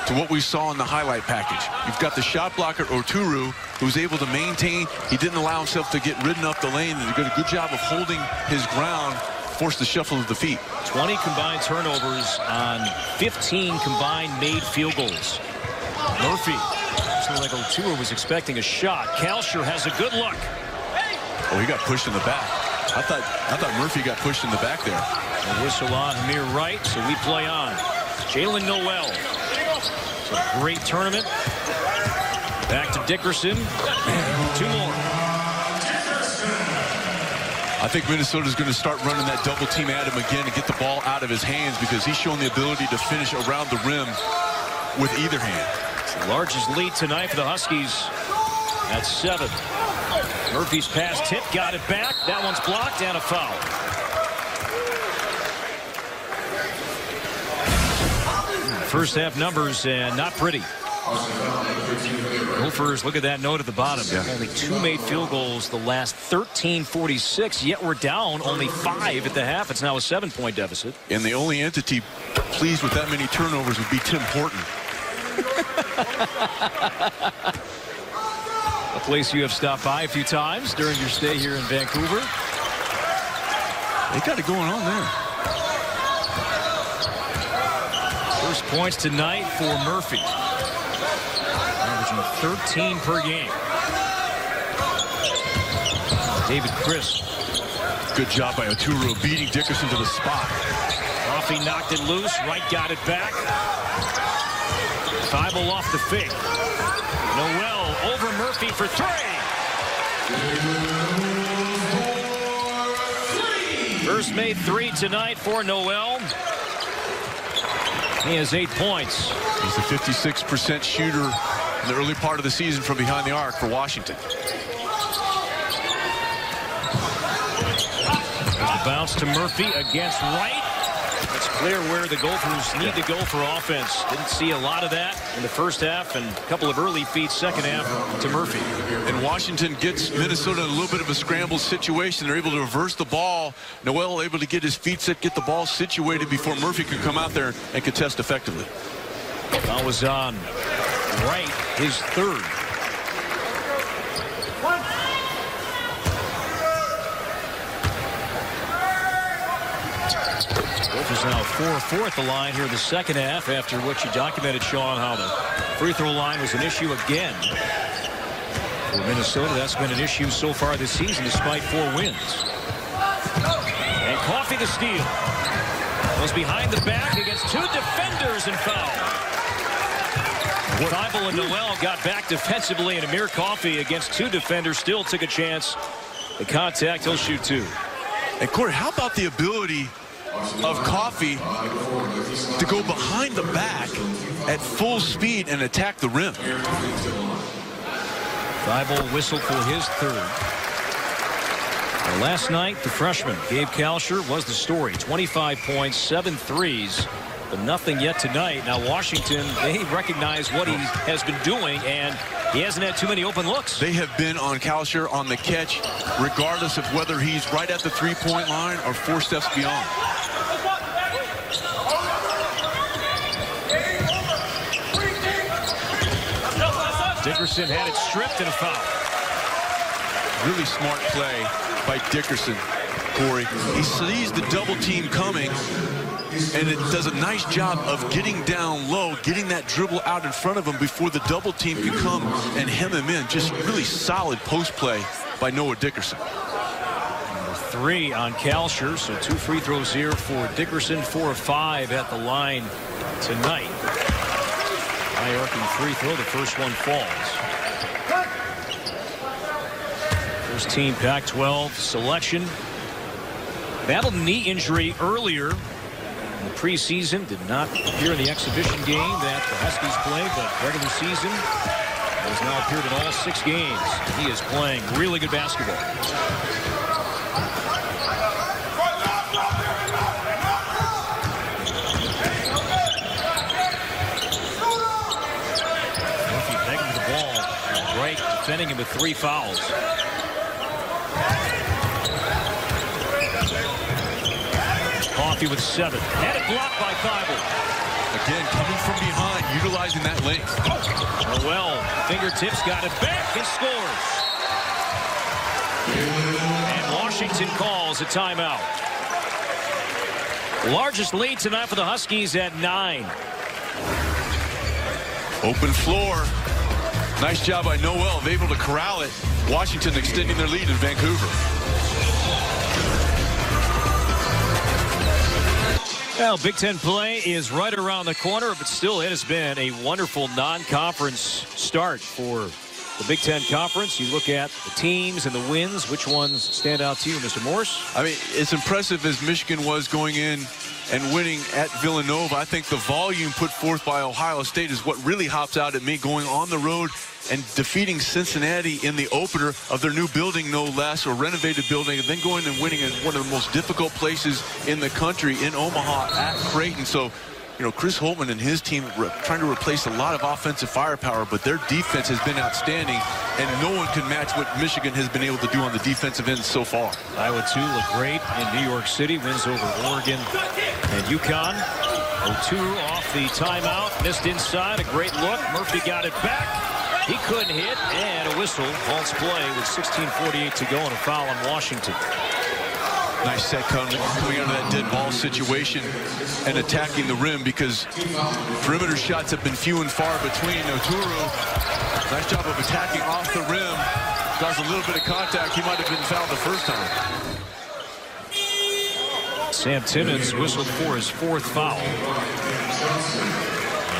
S2: to what we saw in the highlight package. You've got the shot blocker, Oturu, who was able to maintain. He didn't allow himself to get ridden up the lane. He did a good job of holding his ground, forced the shuffle of the feet.
S1: 20 combined turnovers on 15 combined made field goals. Murphy, looks like Oturu was expecting a shot. Kalsher has a good look.
S2: Oh, he got pushed in the back. I thought Murphy got pushed in the back there.
S1: A whistle on Amir Wright, so we play on. Jalen Noel. It's a great tournament. Back to Dickerson. 2 more.
S2: I think Minnesota's going to start running that double team at him again to get the ball out of his hands because he's shown the ability to finish around the rim with either hand.
S1: It's the largest lead tonight for the Huskies at 7. Murphy's pass tip, got it back. That one's blocked and a foul. First half numbers and not pretty. Gophers, look at that note at the bottom. Yeah. Only 2 made field goals the last 13:46, yet we're down only 5 at the half. It's now a 7-point deficit.
S2: And the only entity pleased with that many turnovers would be Tim Horton.
S1: A place you have stopped by a few times during your stay here in Vancouver.
S2: They got it going on there.
S1: First points tonight for Murphy. Averaging 13 per game. David Crisp.
S2: Good job by Oturu beating Dickerson to the spot.
S1: Coffey knocked it loose. Wright got it back. Thibault off the fake. Noel over Murphy for 3. First made 3 tonight for Noel. He has 8 points.
S2: He's a 56% shooter in the early part of the season from behind the arc for Washington.
S1: There's the bounce to Murphy against Wright. It's clear where the Gophers need to go for offense. Didn't see a lot of that in the first half, and a couple of early feeds second half to Murphy.
S2: And Washington gets Minnesota in a little bit of a scramble situation. They're able to reverse the ball. Noel able to get his feet set, get the ball situated before Murphy could come out there and contest effectively.
S1: That was on Wright, his 3rd. Gophers now 4-4 at the line here in the second half after what you documented, Sean, how the free throw line was an issue again. For Minnesota, that's been an issue so far this season despite 4 wins. And Coffey the steal. Goes behind the back against 2 defenders and foul. Thibault and Noel got back defensively, and Amir Coffey against 2 defenders still took a chance. The contact, he'll shoot 2.
S2: And Corey, how about the ability of Coffey to go behind the back at full speed and attack the rim?
S1: Thibault whistled for his 3rd. Well, last night, the freshman, Gabe Kalsher, was the story. 25 points, 7 threes, but nothing yet tonight. Now, Washington, they recognize what he has been doing, and he hasn't had too many open looks.
S2: They have been on Kalsher on the catch, regardless of whether he's right at the 3-point line or 4 steps beyond.
S1: Dickerson had it stripped and a foul.
S2: Really smart play by Dickerson, Corey. He sees the double team coming, and it does a nice job of getting down low, getting that dribble out in front of him before the double team can come and hem him in. Just really solid post play by Noah Dickerson.
S1: 3 on Kalsher, so 2 free throws here for Dickerson, 4 of 5 at the line tonight. High arcing free throw, the first one falls. First team Pac-12 selection. Battled a knee injury earlier in the preseason. Did not appear in the exhibition game that the Huskies played, but regular season has now appeared in all 6 games. He is playing really good basketball. Murphy begging for the ball. Drake defending him with 3 fouls. Coffey with 7. Had it blocked by Thibault.
S2: Again, coming from behind, utilizing that length.
S1: Noel, fingertips, got it back and scores. And Washington calls a timeout. Largest lead tonight for the Huskies at 9.
S2: Open floor. Nice job by Noel, able to corral it. Washington extending their lead in Vancouver.
S1: Well, Big Ten play is right around the corner, but still it has been a wonderful non-conference start for the Big Ten Conference. You look at the teams and the wins. Which ones stand out to you, Mr. Morris?
S2: I mean, it's impressive as Michigan was going in and winning at Villanova. I think the volume put forth by Ohio State is what really hops out at me, going on the road and defeating Cincinnati in the opener of their new building, no less, or renovated building, and then going and winning in one of the most difficult places in the country in Omaha at Creighton. So, you know, Chris Holtmann and his team trying to replace a lot of offensive firepower, but their defense has been outstanding, and no one can match what Michigan has been able to do on the defensive end so far.
S1: Iowa, too, look great in New York City. Wins over Oregon and UConn. Oturu off the timeout. Missed inside. A great look. Murphy got it back. He couldn't hit, and a whistle. Halts play with 16:48 to go, and a foul on Washington.
S2: Nice set coming out of that dead ball situation and attacking the rim, because perimeter shots have been few and far between. Oturu, nice job of attacking off the rim. Caused a little bit of contact. He might have been fouled the first time.
S1: Sam Timmons whistled for his 4th foul.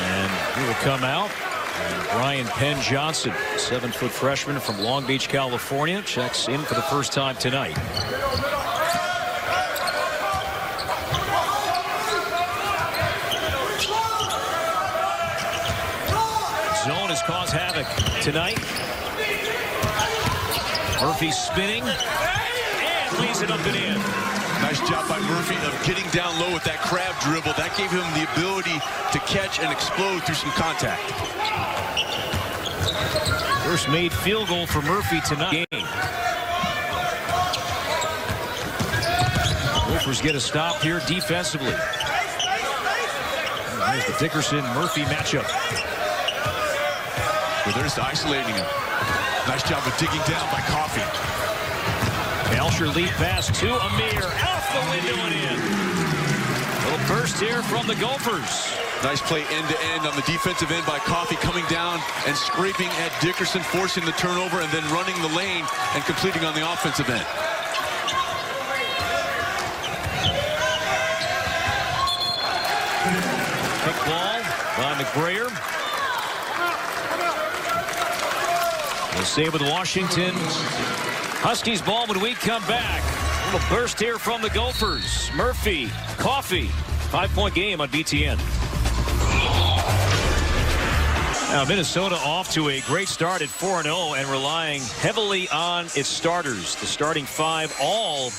S1: And he will come out. And Brian Penn Johnson, 7-foot freshman from Long Beach, California, checks in for the first time tonight. Zone has caused havoc tonight. Murphy spinning and leaves it up and in.
S2: Nice job by Murphy of getting down low with that crab dribble. That gave him the ability to catch and explode through some contact.
S1: First made field goal for Murphy tonight. Gophers get a stop here defensively. There's the Dickerson-Murphy matchup.
S2: Well, there's isolating him. Nice job of digging down by Coffey.
S1: Kalsher lead pass to Amir. Off the window and in. Little burst here from the Gophers.
S2: Nice play end-to-end on the defensive end by Coffey, coming down and scraping at Dickerson, forcing the turnover, and then running the lane and completing on the offensive end.
S1: Pick ball by McBrayer. We'll stay with Washington. Huskies ball when we come back. A little burst here from the Gophers. Murphy, Coffey, 5-point game on BTN. Now Minnesota off to a great start at 4-0 and relying heavily on its starters. The starting 5 all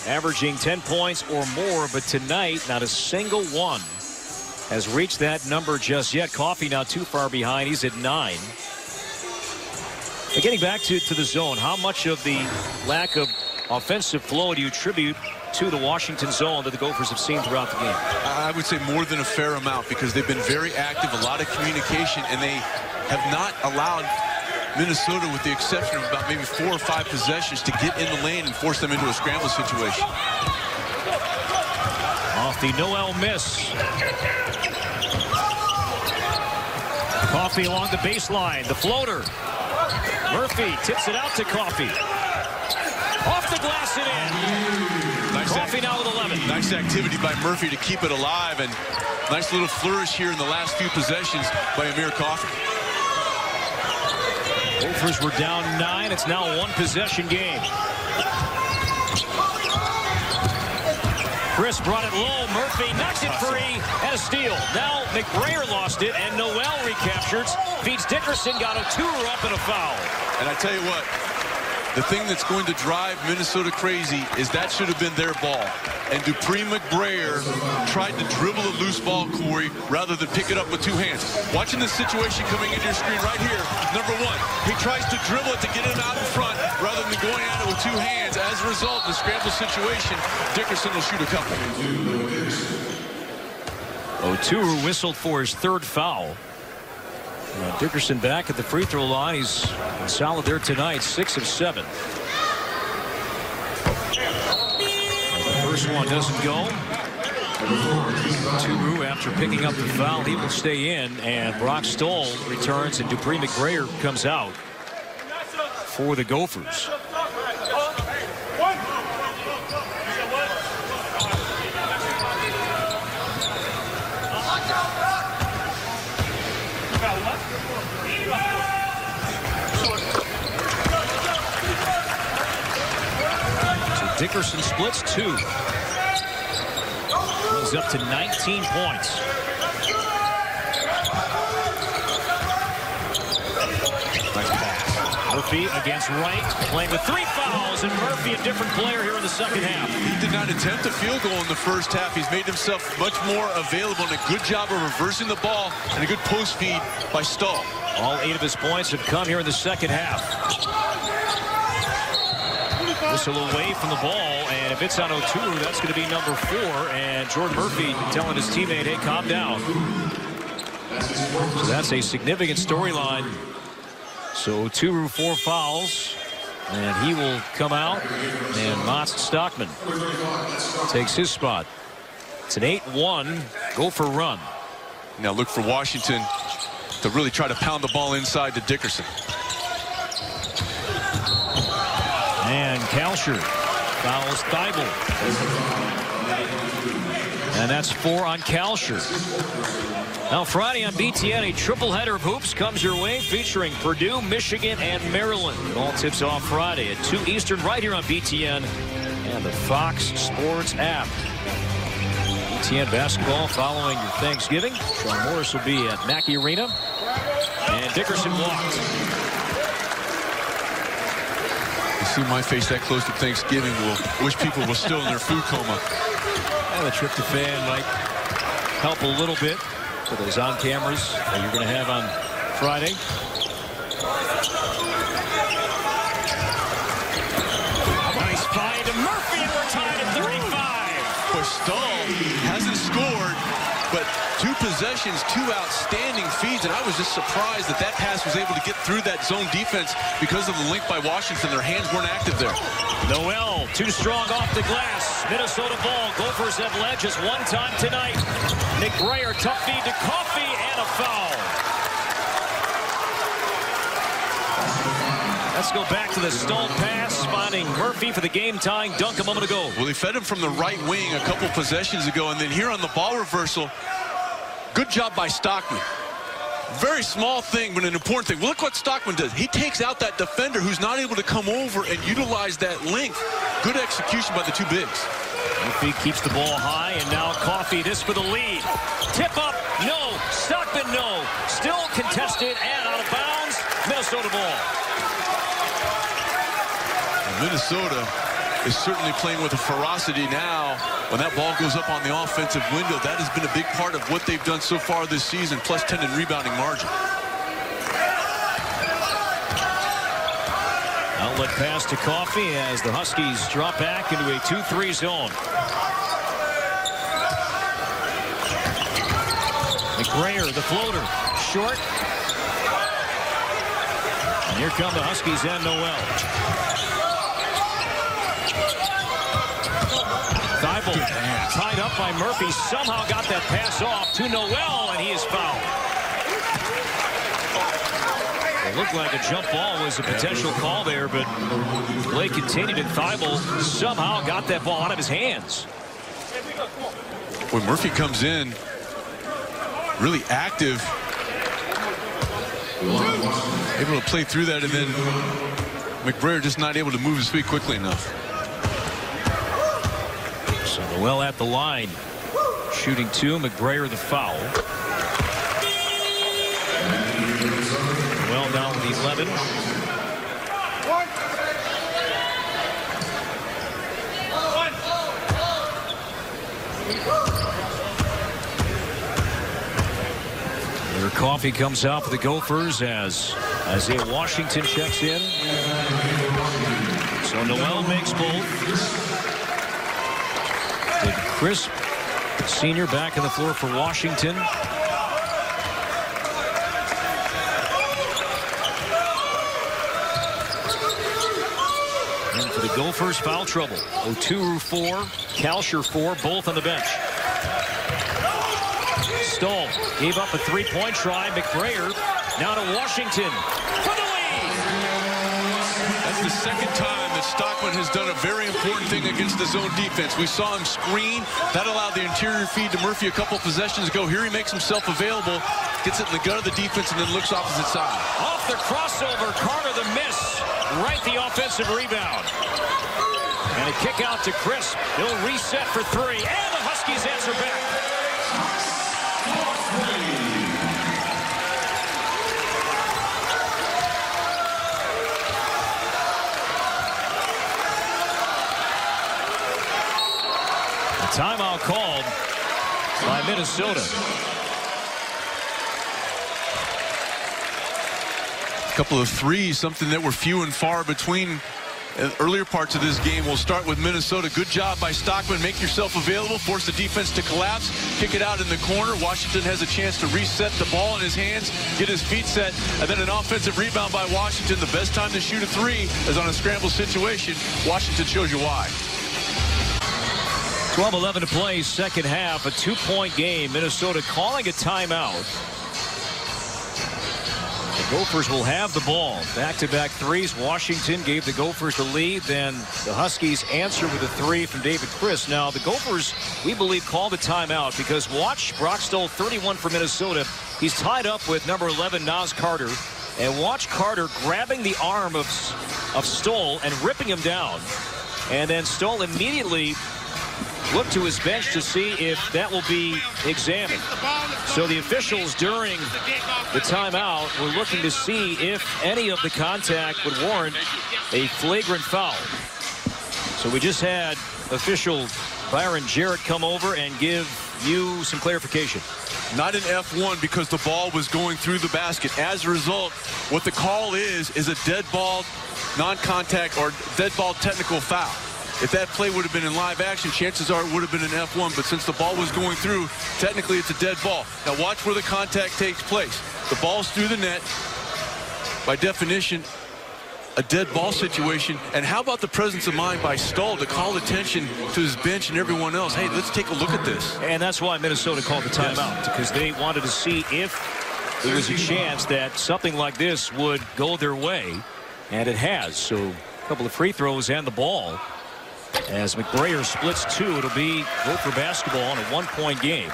S1: averaging 10 points or more, but tonight not a single one has reached that number just yet. Coffey now too far behind. He's at 9. But getting back to the zone, how much of the lack of offensive flow do you attribute to the Washington zone that the Gophers have seen throughout the game?
S2: I would say more than a fair amount, because they've been very active, a lot of communication, and they have not allowed Minnesota, with the exception of about maybe 4 or 5 possessions, to get in the lane and force them into a scramble situation.
S1: Off the Noel miss. Coffey along the baseline, the floater. Murphy tips it out to Coffey. Off the glass and in.
S2: Nice
S1: Coffey now with 11.
S2: Nice activity by Murphy to keep it alive, and nice little flourish here in the last few possessions by Amir Coffey.
S1: Gophers were down 9. It's now a 1-possession game. Chris brought it low. Murphy knocks it free and a steal. Now McBrayer lost it and Noel recaptures. Feeds Dickerson, got Oturu up and a foul.
S2: And I tell you what, the thing that's going to drive Minnesota crazy is that should have been their ball. And Dupree McBrayer tried to dribble a loose ball, Corey, rather than pick it up with 2 hands. Watching this situation coming into your screen right here, number 1, he tries to dribble it to get it out in front rather than going at it with 2 hands. As a result, the scramble situation, Dickerson will shoot a couple.
S1: Oturu whistled for his 3rd foul. Dickerson back at the free throw line. He's solid there tonight, 6 of 7. The first one doesn't go. Oturu, after picking up the foul, he will stay in, and Brock Stoll returns, and Dupree McBrayer comes out for the Gophers. Dickerson splits 2. He's up to 19 points. Nice pass. Murphy against Wright, playing with 3 fouls, and Murphy a different player here in the second half.
S2: He did not attempt a field goal in the first half. He's made himself much more available, and a good job of reversing the ball, and a good post feed by Stahl.
S1: All 8 of his points have come here in the second half. Whistle away from the ball, and if it's on Oturu, that's going to be number 4. And Jordan Murphy telling his teammate, hey, calm down. So that's a significant storyline. So Oturu 4 fouls, and he will come out, and Mats Stockman takes his spot. It's an 8-1 Gopher run.
S2: Now look for Washington to really try to pound the ball inside to Dickerson.
S1: And Kalsher fouls Thibault. And that's 4 on Kalsher. Now Friday on BTN, a triple header of hoops comes your way, featuring Purdue, Michigan, and Maryland. It all tips off Friday at 2 Eastern right here on BTN and the Fox Sports app. BTN basketball following your Thanksgiving. Sean Morris will be at Mackey Arena. And Dickerson walked.
S2: See my face that close to Thanksgiving, will wish people were still in their food coma.
S1: And the tryptophan might help a little bit for those on cameras that you're going to have on Friday. Nice find to Murphy, and we're tied at 35.
S2: But Stahl hasn't scored, but 2 possessions, 2 outstanding feeds, and I was just surprised that that pass was able to get through that zone defense because of the link by Washington. Their hands weren't active there.
S1: Noel, too strong off the glass. Minnesota ball. Gophers have led just 1 time tonight. McBrayer, tough feed to Coffey, and a foul. Let's go back to the Stoll pass, spotting Murphy for the game-tying dunk a moment ago.
S2: Well, he fed him from the right wing a couple possessions ago, and then here on the ball reversal, good job by Stockman. Very small thing, but an important thing. Well, look what Stockman does. He takes out that defender who's not able to come over and utilize that length. Good execution by the two bigs.
S1: Murphy keeps the ball high, and now Coffey, this for the lead. Tip up, no. Stockman, no. Still contested and out of bounds. Minnesota ball.
S2: And Minnesota is certainly playing with a ferocity now. When that ball goes up on the offensive window, that has been a big part of what they've done so far this season, plus 10 in rebounding margin.
S1: Outlet pass to Coffey as the Huskies drop back into a 2-3 zone. McBrayer, the floater, short. And here come the Huskies and Noel. Thibault tied up by Murphy, somehow got that pass off to Noel, and he is fouled. It looked like a jump ball was a potential call there, but play continued, and Thibault somehow got that ball out of his hands.
S2: When Murphy comes in, really active, able to play through that, and then McBrayer just not able to move his feet quickly enough.
S1: So Noel at the line, shooting two. McBrayer the foul. Noel down with 11. Their Coffey comes out for the Gophers as Isaiah Washington checks in. So Noel makes both. David Crisp, senior, back on the floor for Washington. And for the Gophers, foul trouble. Oturu 4, Kalsher 4, both on the bench. Stoll gave up a three-point try. McBrayer now to Washington for the lead.
S2: That's the second time that Stockman has done a very important thing against the zone defense. We saw him screen. That allowed the interior feed to Murphy a couple possessions ago. Here he makes himself available, gets it in the gut of the defense, and then looks opposite side.
S1: Off the crossover, Carter the miss. Right the offensive rebound. And a kick out to Crisp. He'll reset for three, and the Huskies answer back. Timeout called by Minnesota.
S2: A couple of threes, something that were few and far between earlier parts of this game. We'll start with Minnesota. Good job by Stockman. Make yourself available. Force the defense to collapse. Kick it out in the corner. Washington has a chance to reset the ball in his hands, get his feet set, and then an offensive rebound by Washington. The best time to shoot a three is on a scramble situation. Washington shows you why.
S1: 12-11 to play, second half, a two-point game. Minnesota calling a timeout. The Gophers will have the ball. Back-to-back threes. Washington gave the Gophers the lead. Then the Huskies answer with a three from David Crisp. Now, the Gophers, we believe, called the timeout because watch Brock Stoll, 31 for Minnesota. He's tied up with number 11, Naz Carter. And watch Carter grabbing the arm of Stoll and ripping him down. And then Stoll immediately look to his bench to see if that will be examined. So the officials during the timeout were looking to see if any of the contact would warrant a flagrant foul. So we just had official Byron Jarrett come over and give you some clarification.
S2: Not an F1 because the ball was going through the basket. As a result, what the call is a dead ball non-contact or dead ball technical foul. If that play would have been in live action, chances are it would have been an F1. But since the ball was going through, technically it's a dead ball. Now watch where the contact takes place. The ball's through the net. By definition, a dead ball situation. And how about the presence of mind by Stoll to call attention to his bench and everyone else? Hey, let's take a look at this.
S1: And that's why Minnesota called the timeout, because they wanted to see if there was a chance that something like this would go their way. And it has. So a couple of free throws and the ball. As McBrayer splits two, it'll be Gopher basketball in a one-point game.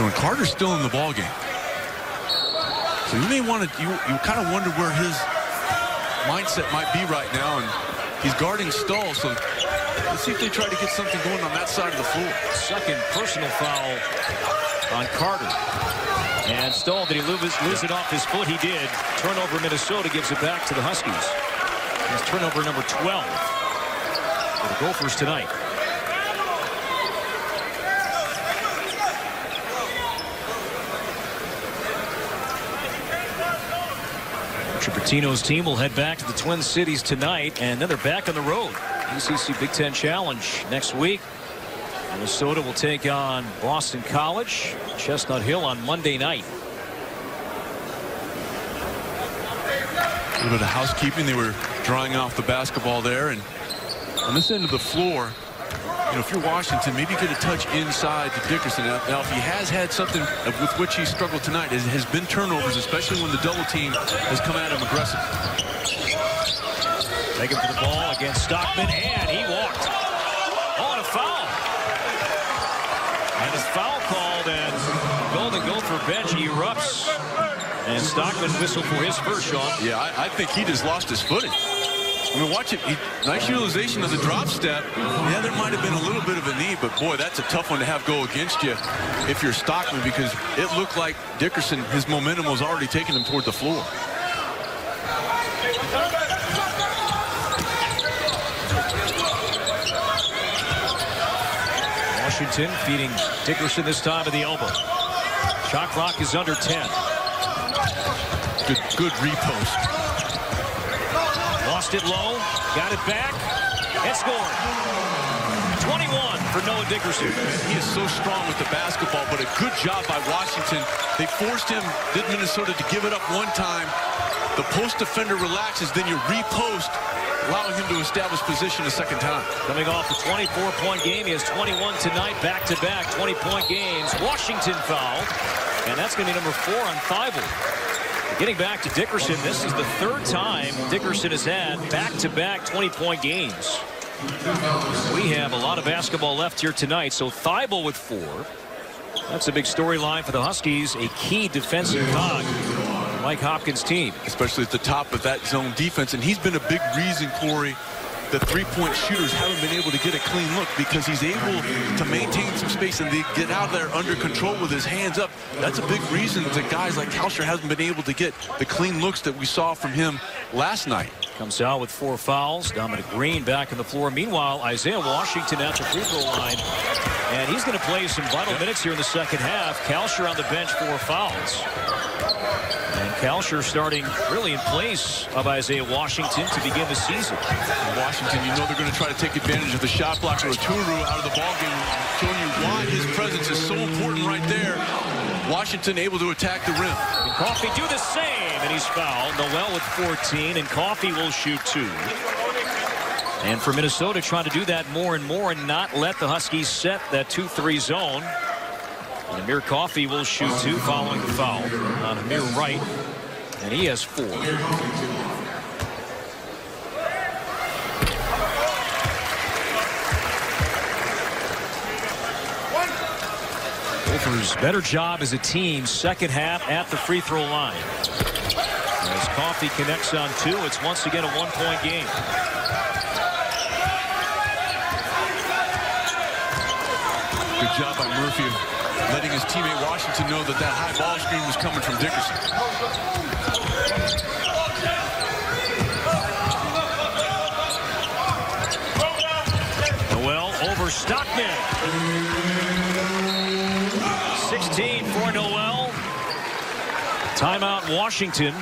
S2: And Carter's still in the ball game. So you may want to, you kind of wonder where his mindset might be right now. And he's guarding Stahl, so let's see if they try to get something going on that side of the floor.
S1: Second personal foul on Carter. And Stahl, did he lose it off his foot? He did. Turnover, Minnesota gives it back to the Huskies. It's turnover number 12 for the Gophers tonight. Tripitino's team will head back to the Twin Cities tonight, and then they're back on the road. ACC Big Ten Challenge next week. Minnesota will take on Boston College, Chestnut Hill on Monday night.
S2: A little bit of housekeeping. They were drying off the basketball there, and on this end of the floor, you know, if you're Washington, maybe get a touch inside to Dickerson. Now, if he has had something with which he struggled tonight, it has been turnovers, especially when the double team has come at him aggressively.
S1: Taking for the ball against Stockman, and he walked. Oh, and a foul. And his foul called, and Golden Gopher bench erupts. And Stockman whistled for his first shot.
S2: Yeah, I think he just lost his footing. I mean, watch it. Nice utilization of the drop step. Yeah, there might have been a little bit of a knee, but boy, that's a tough one to have go against you if you're Stockman, because it looked like Dickerson, his momentum was already taking him toward the floor.
S1: Washington feeding Dickerson this time at the elbow. Shot clock is under 10.
S2: Good repost.
S1: Lost it low, got it back, and scored. 21 for Noah Dickerson.
S2: He is so strong with the basketball, but a good job by Washington. They forced him, did Minnesota, to give it up one time. The post defender relaxes, then you repost, allowing him to establish position a second time.
S1: Coming off a 24-point game, he has 21 tonight, back-to-back 20-point games. Washington fouled, and that's going to be number 4 on Thibault. Getting back to Dickerson, this is the third time Dickerson has had back-to-back 20-point games. We have a lot of basketball left here tonight, so Thibault with 4. That's a big storyline for the Huskies, a key defensive cog for Mike Hopkins' team.
S2: Especially at the top of that zone defense, and he's been a big reason, Corey, the three-point shooters haven't been able to get a clean look, because he's able to maintain some space and they get out there under control with his hands up. That's a big reason that guys like Kalsher hasn't been able to get the clean looks that we saw from him last night.
S1: Comes out with 4 fouls. Dominic Green back on the floor. Meanwhile, Isaiah Washington at the free throw line, and he's going to play some vital minutes here in the second half. Kalsher on the bench, 4 fouls. And Kalsher starting really in place of Isaiah Washington to begin the season.
S2: Washington, you know they're going to try to take advantage of the shot blocker of Turu out of the ballgame, showing you why his presence is so important right there. Washington able to attack the rim.
S1: And Coffey do the same, and he's fouled. Noel with 14, and Coffey will shoot 2. And for Minnesota, trying to do that more and more and not let the Huskies set that 2-3 zone. And Amir Coffey will shoot 2 following the foul on Amir Wright, and he has 4. Gophers better job as a team second half at the free throw line. As Coffey connects on 2, it's once again a 1-point game.
S2: Good job by Murphy of letting his teammate Washington know that that high ball screen was coming from Dickerson.
S1: Noel over Stockman. 16 for Noel. Timeout Washington.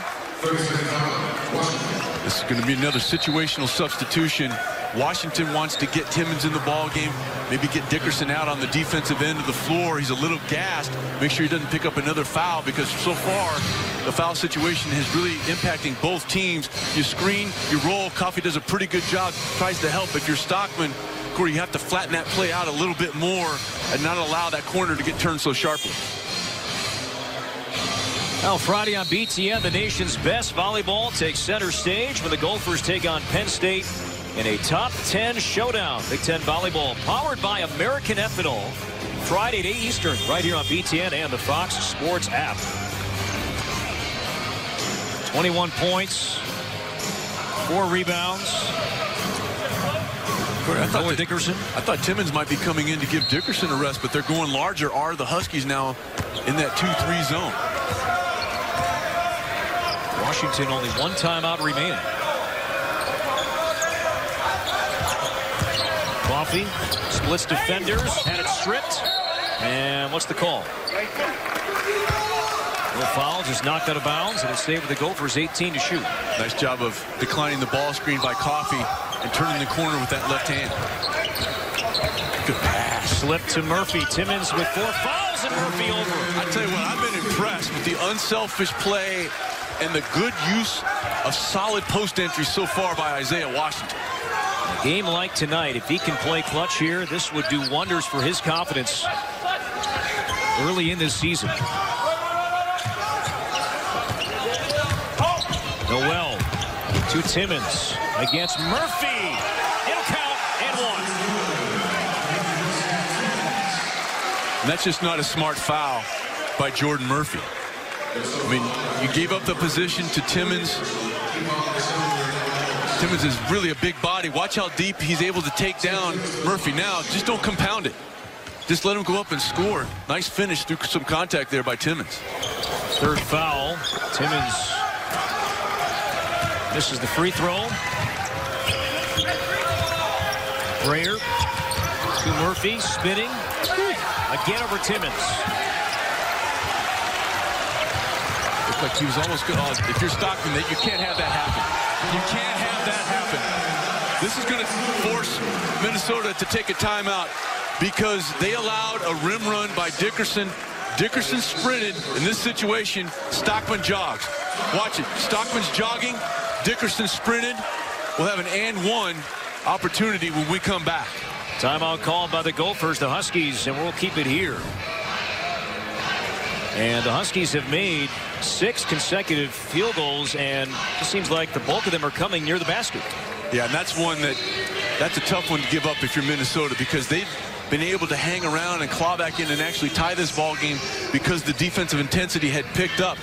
S2: This is going to be another situational substitution. Washington wants to get Timmons in the ball game, maybe get Dickerson out on the defensive end of the floor. He's a little gassed. Make sure he doesn't pick up another foul, because so far the foul situation is really impacting both teams. You screen, you roll. Coffey does a pretty good job, tries to help. If you're Stockman, Corey, you have to flatten that play out a little bit more and not allow that corner to get turned so sharply.
S1: Well, Friday on BTN, the nation's best volleyball takes center stage when the Gophers take on Penn State in a top 10 showdown. Big Ten volleyball powered by American Ethanol. Friday at 8 Eastern, right here on BTN and the Fox Sports app. 21 points, 4 rebounds.
S2: Noah
S1: Dickerson.
S2: I thought Timmons might be coming in to give Dickerson a rest, but they're going larger. Are the Huskies now in that 2-3 zone?
S1: Washington only 1 timeout remaining. Coffee splits defenders, had it stripped. And what's the call? No foul, just knocked out of bounds, and it stayed with the Gophers, 18 to shoot.
S2: Nice job of declining the ball screen by Coffee and turning the corner with that left hand. Good pass.
S1: Slip to Murphy. Timmons with 4 fouls, and Murphy over.
S2: I tell you what, I've been impressed with the unselfish play and the good use of solid post entry so far by Isaiah Washington.
S1: A game like tonight, if he can play clutch here, this would do wonders for his confidence early in this season. Noel to Timmons against Murphy. It'll count and 1.
S2: And that's just not a smart foul by Jordan Murphy. I mean, you gave up the position to Timmons. Timmons is really a big body. Watch how deep he's able to take down Murphy. Now, just don't compound it. Just let him go up and score. Nice finish through some contact there by Timmons.
S1: 3rd foul. Timmons misses the free throw. Brayer to Murphy, spinning. Again over Timmons.
S2: Looked like he was almost good. If you're Stockman, you can't have that happen. You can't have that happen. This is going to force Minnesota to take a timeout because they allowed a rim run by Dickerson. Dickerson sprinted. In this situation, Stockman jogs. Watch it. Stockman's jogging. Dickerson sprinted. We'll have an and 1 opportunity when we come back.
S1: Timeout called by the Gophers, the Huskies, and we'll keep it here. And the Huskies have made 6 consecutive field goals, and it seems like the bulk of them are coming near the basket.
S2: Yeah, and that's a tough one to give up if you're Minnesota, because they've been able to hang around and claw back in and actually tie this ball game because the defensive intensity had picked up.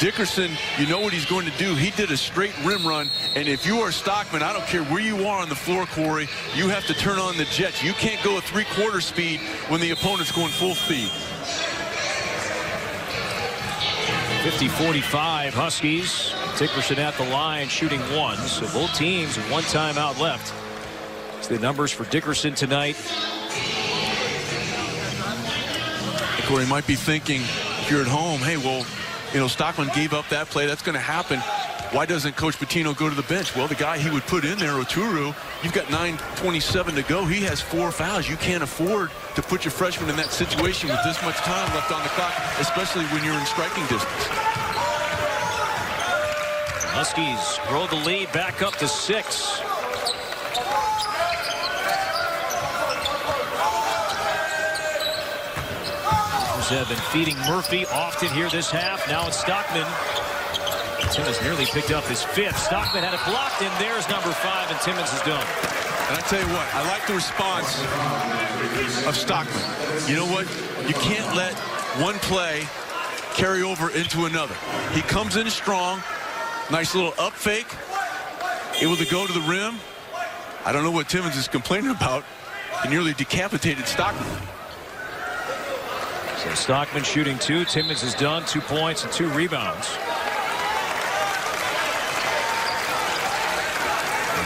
S2: Dickerson, you know what he's going to do. He did a straight rim run, and if you are Stockman, I don't care where you are on the floor, Corey, you have to turn on the jets. You can't go at 3/4 speed when the opponent's going full speed.
S1: 50-45 Huskies. Dickerson at the line shooting 1. So both teams with 1 timeout left. It's the numbers for Dickerson tonight.
S2: Corey might be thinking, if you're at home, hey, well, you know, Stockman gave up that play. That's going to happen. Why doesn't Coach Pitino go to the bench? Well, the guy he would put in there, Oturu, you've got 9:27 to go. He has 4 fouls. You can't afford to put your freshman in that situation with this much time left on the clock, especially when you're in striking distance.
S1: Huskies grow the lead back up to 6. Have been feeding Murphy often here this half. Now it's Stockman. Timmons nearly picked up his 5th. Stockman had it blocked, and there's number 5, and Timmons is done.
S2: And I tell you what, I like the response of Stockman. You know what? You can't let one play carry over into another. He comes in strong. Nice little up fake. Able to go to the rim. I don't know what Timmons is complaining about. He nearly decapitated Stockman.
S1: So Stockman shooting 2. Timmons is done. 2 points and 2 rebounds.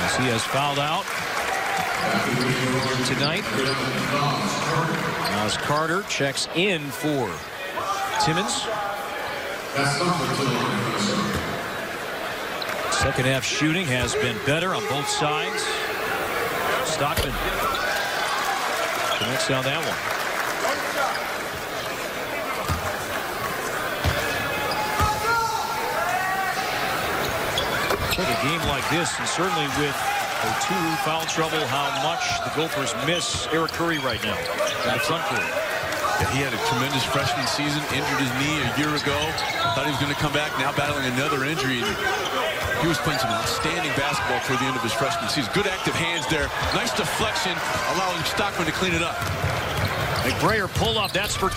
S1: As he has fouled out tonight. Now as Carter checks in for Timmons. Second half shooting has been better on both sides. Stockman connects down that one. A game like this, and certainly with Oturu foul trouble, how much the Gophers miss Eric Curry right now in the front court.
S2: Yeah, he had a tremendous freshman season, injured his knee a year ago. Thought he was going to come back, now battling another injury. He was playing some outstanding basketball toward the end of his freshman season. Good active hands there. Nice deflection, allowing Stockman to clean it up.
S1: McBrayer pull up. That's for 2.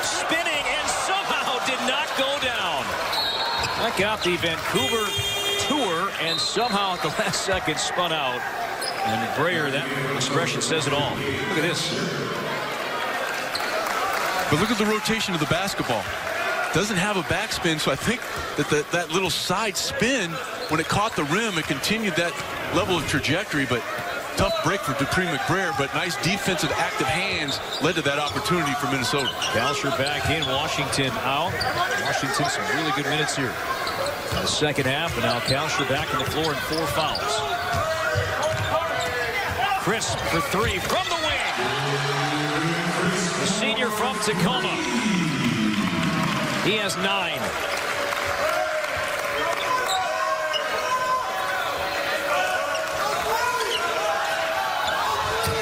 S1: Spinning and somehow did not go down. That got the Vancouver tour and somehow at the last second spun out. And McBrayer, that expression says it all. Look at this.
S2: But look at the rotation of the basketball. Doesn't have a backspin, so I think that that little side spin, when it caught the rim, it continued that level of trajectory. But tough break for Dupree McBrayer, but nice defensive active hands led to that opportunity for Minnesota.
S1: Kalsher back in, Washington out. Washington some really good minutes here in the second half, and now Kalsher back on the floor and 4 fouls. Crisp for 3 from the wing. The senior from Tacoma. He has 9.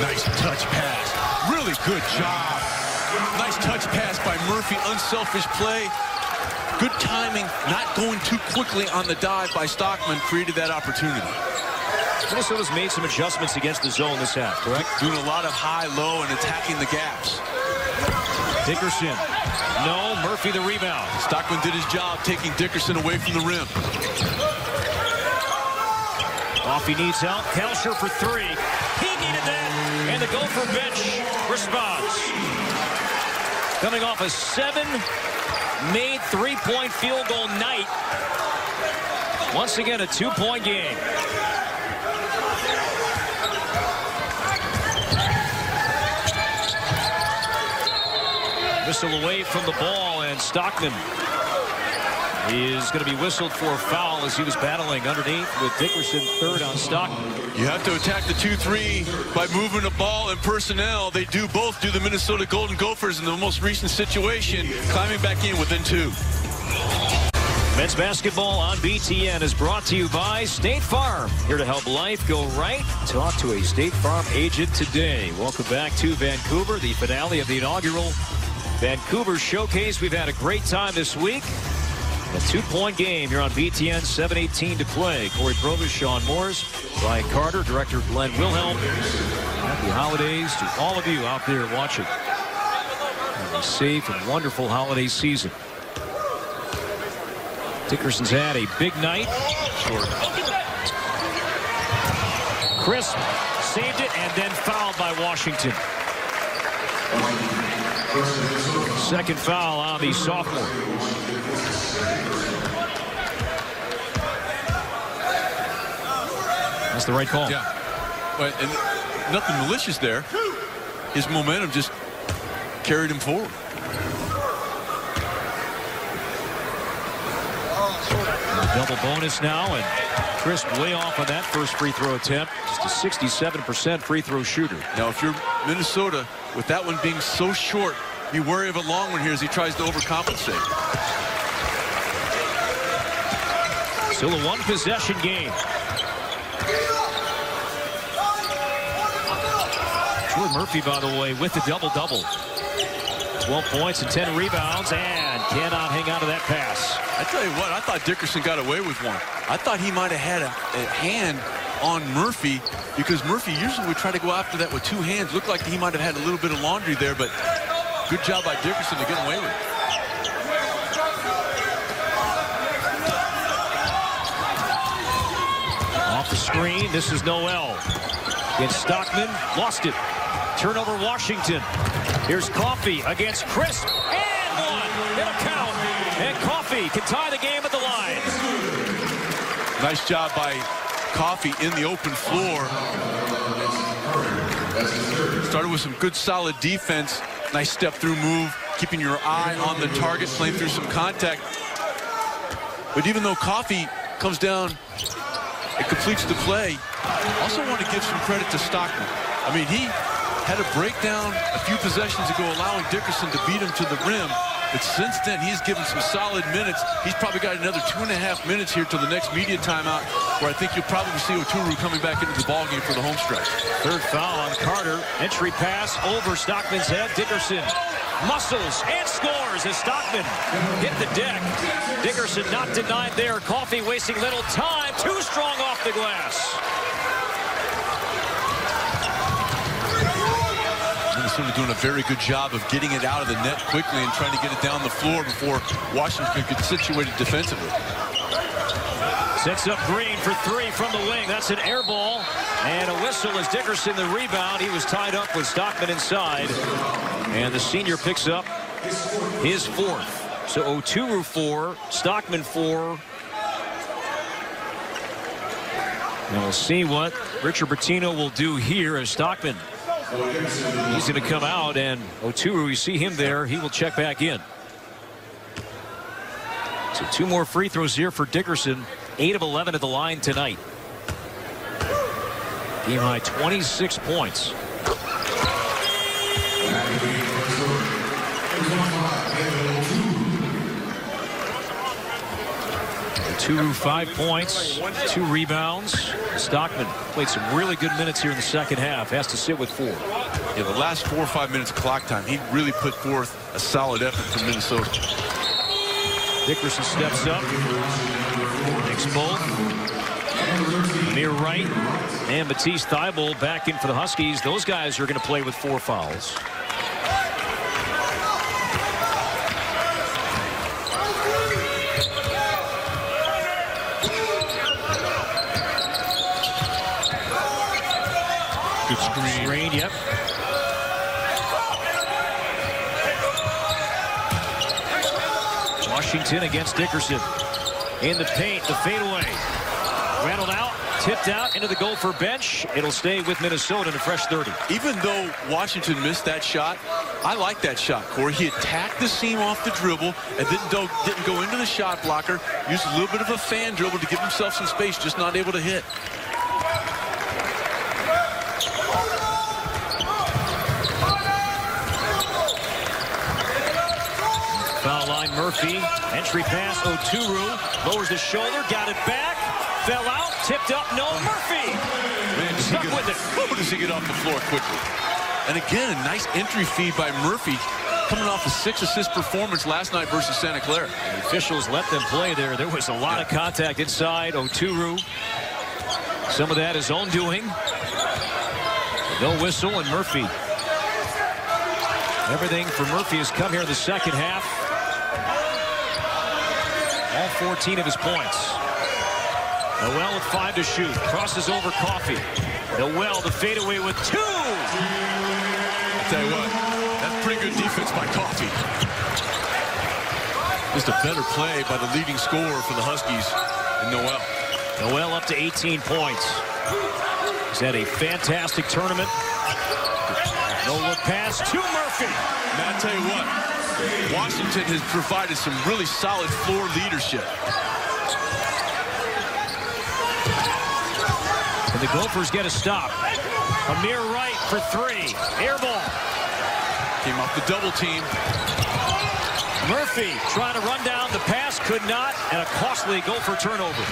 S2: Nice touch pass. Really good job. Nice touch pass by Murphy. Unselfish play. Good timing. Not going too quickly on the dive by Stockman created that opportunity.
S1: Minnesota's made some adjustments against the zone this half, correct?
S2: Doing a lot of high-low and attacking the gaps.
S1: Dickerson. No, Murphy the rebound.
S2: Stockman did his job taking Dickerson away from the rim.
S1: Coffey needs help. Kalsher for 3. He needed that. And the Gopher bench responds. Coming off a 7-made 3-point field goal night. Once again, a 2-point game. Whistle away from the ball, and Stockman is going to be whistled for a foul as he was battling underneath with Dickerson third on Stockman.
S2: You have to attack the 2-3 by moving the ball and personnel. They do both do the Minnesota Golden Gophers in the most recent situation, climbing back in within 2.
S1: Men's basketball on BTN is brought to you by State Farm. Here to help life go right. Talk to a State Farm agent today. Welcome back to Vancouver, the finale of the inaugural Vancouver Showcase. We've had a great time this week. A 2-point game here on BTN, 7:18 to play. Corey Provis, Sean Morris, Brian Carter, Director Glenn Wilhelm. Happy holidays to all of you out there watching. Have a safe and wonderful holiday season. Dickerson's had a big night. Crisp saved it and then fouled by Washington. Second foul on the sophomore. That's the right call.
S2: Yeah, but and nothing malicious there. His momentum just carried him forward.
S1: Double bonus now, and Crisp way off on that first free throw attempt. Just a 67% free throw shooter.
S2: Now, if you're Minnesota, with that one being so short, be wary of a long one here as he tries to overcompensate.
S1: Still a 1-possession game. Jordan Murphy, by the way, with the double-double. 12 points and 10 rebounds, and cannot hang on to that pass.
S2: I tell you what, I thought Dickerson got away with one. I thought he might have had a hand on Murphy, because Murphy usually would try to go after that with 2 hands. Looked like he might have had a little bit of laundry there, but good job by Dickerson to get away with it.
S1: Off the screen, this is Noel. Against Stockman, lost it. Turnover Washington. Here's Coffey against Crisp, and one. It'll count. And Coffey can tie the game at the line.
S2: Nice job by Coffey in the open floor. Started with some good solid defense. Nice step through move, keeping your eye on the target, playing through some contact. But even though Coffey comes down and completes the play, also want to give some credit to Stockman. I mean, he had a breakdown a few possessions ago, allowing Dickerson to beat him to the rim. But since then, he's given some solid minutes. He's probably got another 2.5 minutes here till the next media timeout, where I think you'll probably see Oturu coming back into the ballgame for the home stretch.
S1: Third foul on Carter. Entry pass over Stockman's head. Dickerson muscles and scores as Stockman hit the deck. Dickerson not denied there. Coffey wasting little time. Too strong off the glass.
S2: Minnesota doing a very good job of getting it out of the net quickly and trying to get it down the floor before Washington could get situated defensively.
S1: Sets up Green for three from the wing. That's an air ball. And a whistle as Dickerson the rebound. He was tied up with Stockman inside. And the senior picks up his fourth. So Oturu 4, Stockman 4. And we'll see what Richard Pitino will do here as Stockman. He's going to come out, and Oturu, you see him there, he will check back in. So 2 more free throws here for Dickerson. 8 of 11 at the line tonight. Game high 26 points. Oturu 5 points, 2 rebounds. Stockman played some really good minutes here in the second half. Has to sit with 4.
S2: Yeah, the last 4 or 5 minutes of clock time, he really put forth a solid effort for Minnesota.
S1: Dickerson steps up. Makes both. Amir Wright and Matisse Thybulle back in for the Huskies. Those guys are going to play with 4 fouls.
S2: Good screen.
S1: Screen, yep. Washington against Dickerson. In the paint, the fadeaway. Rattled out, tipped out into the Gopher bench. It'll stay with Minnesota in a fresh 30.
S2: Even though Washington missed that shot, I like that shot, Corey. He attacked the seam off the dribble and didn't go into the shot blocker. Used a little bit of a fan dribble to give himself some space, just not able to hit.
S1: Foul line, Murphy. Entry pass, Oturu. Lowers the shoulder, got it back. Fell out, tipped up, no. Murphy!
S2: Man, does he get off the floor quickly. And again, a nice entry feed by Murphy, coming off a 6-assist performance last night versus Santa Clara.
S1: The officials let them play there. There was a lot of contact inside. Oturu. Some of that his own doing. No whistle, and Murphy. Everything for Murphy has come here in the second half. All 14 of his points. Noel with 5 to shoot. Crosses over Coffey. Noel the fadeaway with 2.
S2: I'll tell you what, that's pretty good defense by Coffey. Just a better play by the leading scorer for the Huskies, and Noel.
S1: Noel up to 18 points. He's had a fantastic tournament. No look pass to Murphy.
S2: Man, I'll tell you what, Washington has provided some really solid floor leadership.
S1: And the Gophers get a stop. Amir Wright for 3. Air ball.
S2: Came off the double team.
S1: Murphy trying to run down the pass, could not, and a costly Gopher turnover.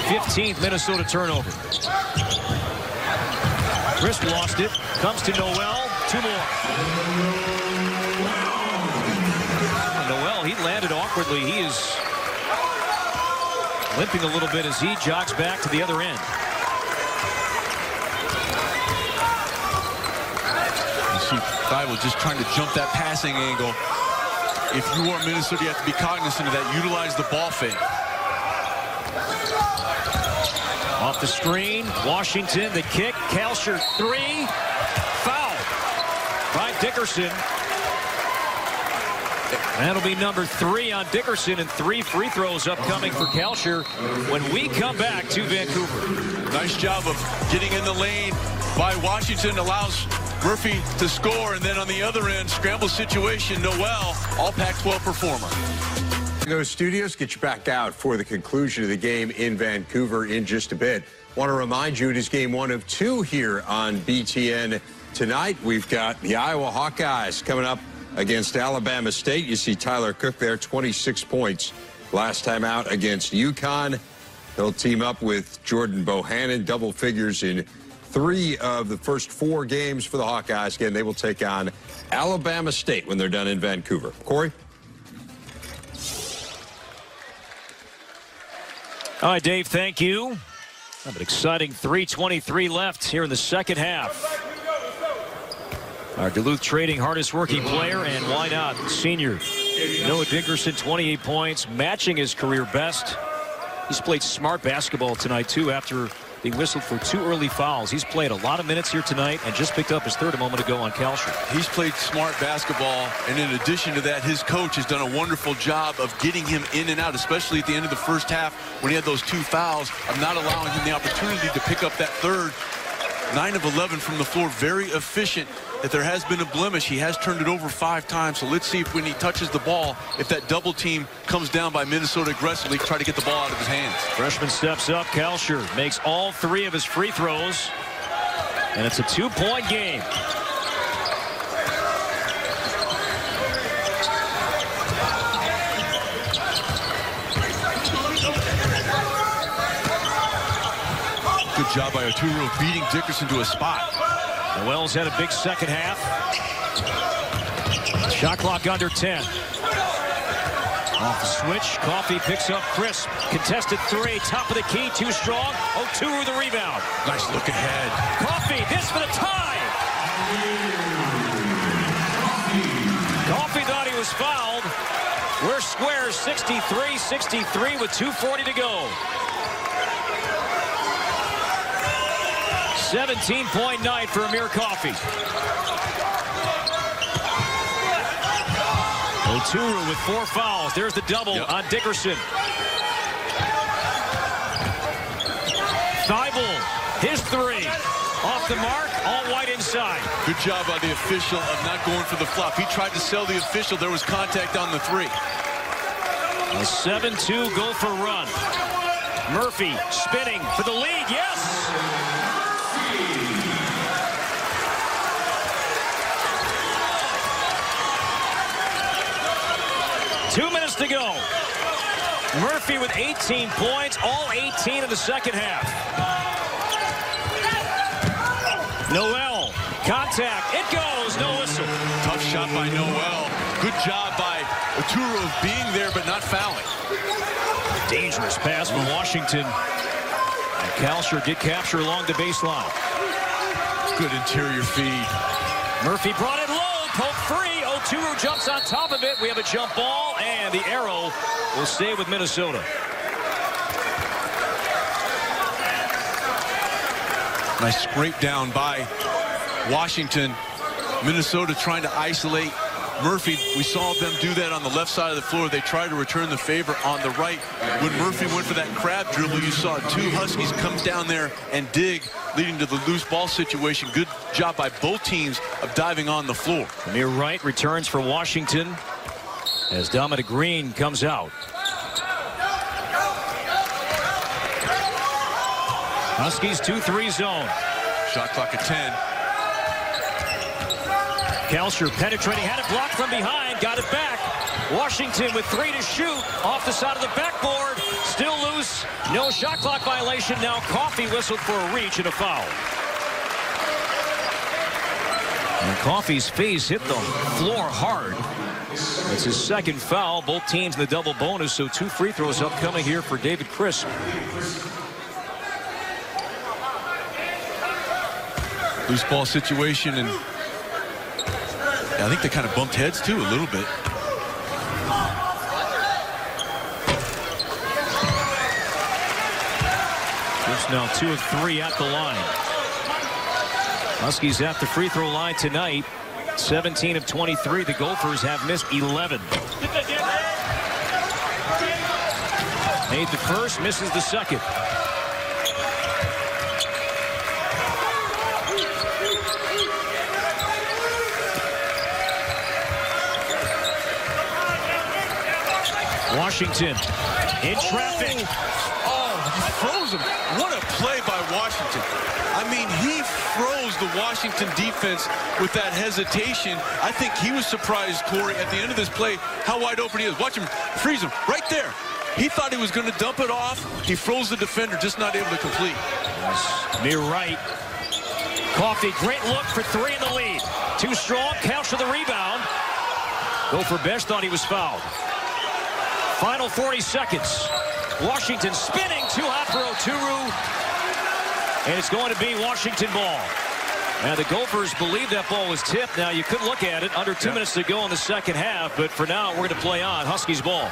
S1: 15th Minnesota turnover. Crisp lost it. Comes to Noel. 2 more. Noel, he landed awkwardly. He is limping a little bit as he jogs back to the other end.
S2: You see Thybulle just trying to jump that passing angle. If you are Minnesota, you have to be cognizant of that. Utilize the ball fake.
S1: Off the screen, Washington, the kick, Kalsher 3, foul by Dickerson. That'll be number 3 on Dickerson, and 3 free throws upcoming for Kalsher when we come back to Vancouver.
S2: Nice job of getting in the lane by Washington, allows Murphy to score, and then on the other end, scramble situation, Noel, all Pac-12 performer.
S4: Those studios get you back out for the conclusion of the game in Vancouver in just a bit. Want to remind you it is game 1 of 2 here on BTN tonight. We've got the Iowa Hawkeyes coming up against Alabama State. You see Tyler Cook there, 26 points last time out against UConn. He'll team up with Jordan Bohannon, double figures in 3 of the first 4 games for the Hawkeyes. Again, they will take on Alabama State when they're done in Vancouver. Corey?
S1: All right, Dave, thank you. An exciting 3:23 left here in the second half. Our Duluth Trading hardest working player, and why not, senior Noah Dickerson, 28 points, matching his career best. He's played smart basketball tonight, too, after being whistled for 2 early fouls. He's played a lot of minutes here tonight and just picked up his third a moment ago on Kalsher.
S2: He's played smart basketball, and in addition to that, his coach has done a wonderful job of getting him in and out, especially at the end of the first half when he had those 2 fouls, of not allowing him the opportunity to pick up that third. 9 of 11 from the floor, very efficient. If there has been a blemish, he has turned it over 5 times. So let's see if when he touches the ball, if that double team comes down by Minnesota aggressively, try to get the ball out of his hands.
S1: Freshman steps up. Kalsher makes all 3 of his free throws. And it's a 2-point game.
S2: Good job by Oturu beating Dickerson to a spot.
S1: Noel's had a big second half. Shot clock under 10. Off the switch, Coffey picks up Crisp. Contested 3, top of the key, too strong. Oturu the rebound.
S2: Nice look ahead.
S1: Coffey, this for the tie. Coffey thought he was fouled. We're square, 63-63 with 2:40 to go. 17-point night for Amir Coffey. Oturu with 4 fouls. There's the double on Dickerson. Thibault, his 3. Off the mark, all white inside.
S2: Good job by the official of not going for the flop. He tried to sell the official. There was contact on the 3.
S1: A 7-2 Gopher run. Murphy spinning for the lead. Yes! Two minutes to go. Murphy with 18 points, all 18 in the second half. Noel, contact, it goes, no whistle.
S2: Tough shot by Noel. Good job by Oturu of being there but not fouling.
S1: Dangerous pass from Washington. And Kalsher did capture along the baseline.
S2: Good interior feed.
S1: Murphy brought it low, poke free. Oturu jumps on top of it. We have a jump ball, and the arrow will stay with Minnesota.
S2: Nice scrape down by Washington. Minnesota trying to isolate Murphy. We saw them do that on the left side of the floor. They tried to return the favor on the right. When Murphy went for that crab dribble, you saw 2 Huskies come down there and dig, leading to the loose ball situation. Good job by both teams of diving on the floor.
S1: Amir Wright returns for Washington as Dominic Green comes out. Huskies 2-3 zone.
S2: Shot clock at 10.
S1: Kalsher penetrating, had it blocked from behind, got it back. Washington with 3 to shoot, off the side of the backboard, still loose, no shot clock violation. Now Coffey whistled for a reach and a foul. And Coffey's face hit the floor hard. It's his second foul, both teams in the double bonus, so 2 free throws upcoming here for David Crisp.
S2: Loose ball situation, and I think they kind of bumped heads too a little bit.
S1: Crisp now 2 of 3 at the line. Huskies at the free throw line tonight. 17 of 23. The Gophers have missed 11. Made the first, misses the second. Washington in traffic.
S2: Oh, he froze him. What a play by Washington. I mean, he froze the Washington defense with that hesitation. I think he was surprised, Corey, at the end of this play, how wide open he is. Watch him freeze him right there. He thought he was going to dump it off. He froze the defender, just not able to complete.
S1: Near right. Coffey, great look for 3 in the lead. Too strong, counts for the rebound. Gopher bench thought he was fouled. Final 40 seconds. Washington spinning, too hot for Oturu. And it's going to be Washington ball. And the Gophers believe that ball was tipped. Now, you could look at it. Under 2 minutes to go in the second half. But for now, we're going to play on. Huskies ball.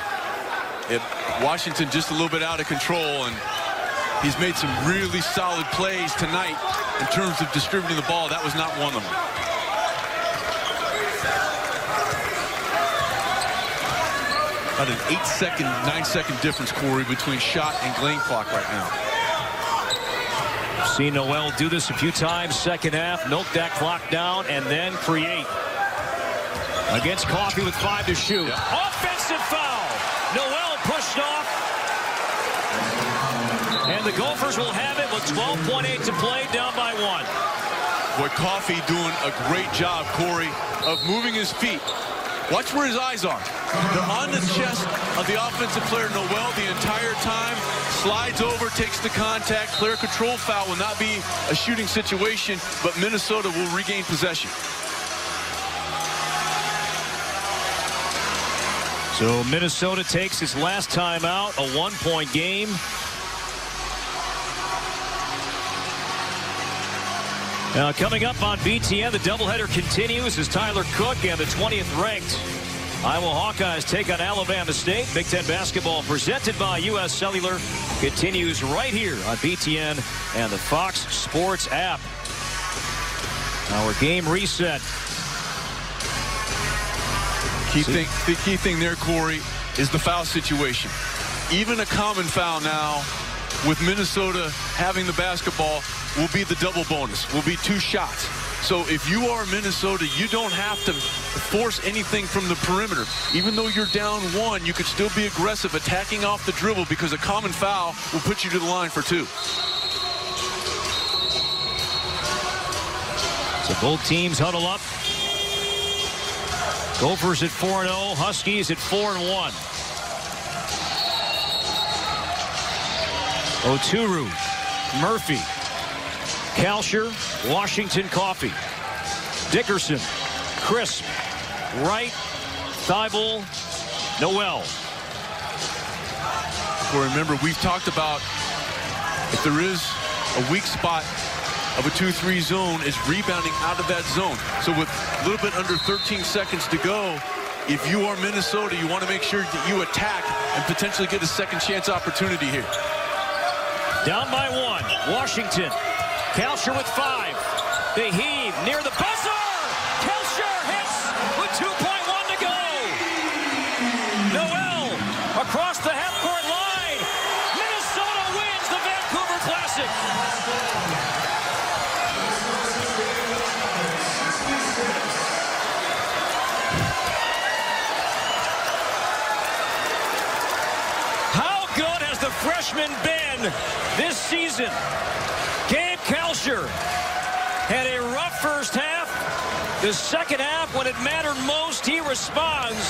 S2: Washington just a little bit out of control. And he's made some really solid plays tonight in terms of distributing the ball. That was not one of them. About an 8-second, 9-second difference, Corey, between shot and game clock right now.
S1: Seen Noel do this a few times. Second half, milk that clock down and then create. Against Coffee with 5 to shoot.
S2: Yeah.
S1: Offensive foul. Noel pushed off. And the Gophers will have it with 12.8 to play, down by 1.
S2: Boy, Coffee doing a great job, Corey, of moving his feet. Watch where his eyes are. They're on the chest of the offensive player, Noel, the entire time. Slides over, takes the contact. Player control foul will not be a shooting situation, but Minnesota will regain possession.
S1: So Minnesota takes its last time out, a 1-point game. Now coming up on BTN, the doubleheader continues as Tyler Cook and the 20th ranked Iowa Hawkeyes take on Alabama State. Big Ten basketball presented by U.S. Cellular continues right here on BTN and the Fox Sports app. Our game reset.
S2: The key thing there, Corey, is the foul situation. Even a common foul now with Minnesota having the basketball will be the double bonus, will be 2 shots. So if you are Minnesota, you don't have to force anything from the perimeter. Even though you're down 1, you could still be aggressive, attacking off the dribble, because a common foul will put you to the line for 2.
S1: So both teams huddle up. Gophers at 4-0, Huskies at 4-1. Oturu, Murphy, Kalsher, Washington, Coffee, Dickerson, Crisp, Wright, Thibault, Noel.
S2: Well, remember, we've talked about if there is a weak spot of a 2-3 zone, is rebounding out of that zone. So with a little bit under 13 seconds to go, if you are Minnesota, you want to make sure that you attack and potentially get a second chance opportunity here.
S1: Down by 1, Washington. Kalsher with 5. They heave near the buzzer. Kalsher hits with 2.1 to go. Noel across the half-court line. Minnesota wins the Vancouver Classic. How good has the freshman been this season? Gabe Kalsher had a rough first half. The second half, when it mattered most, he responds.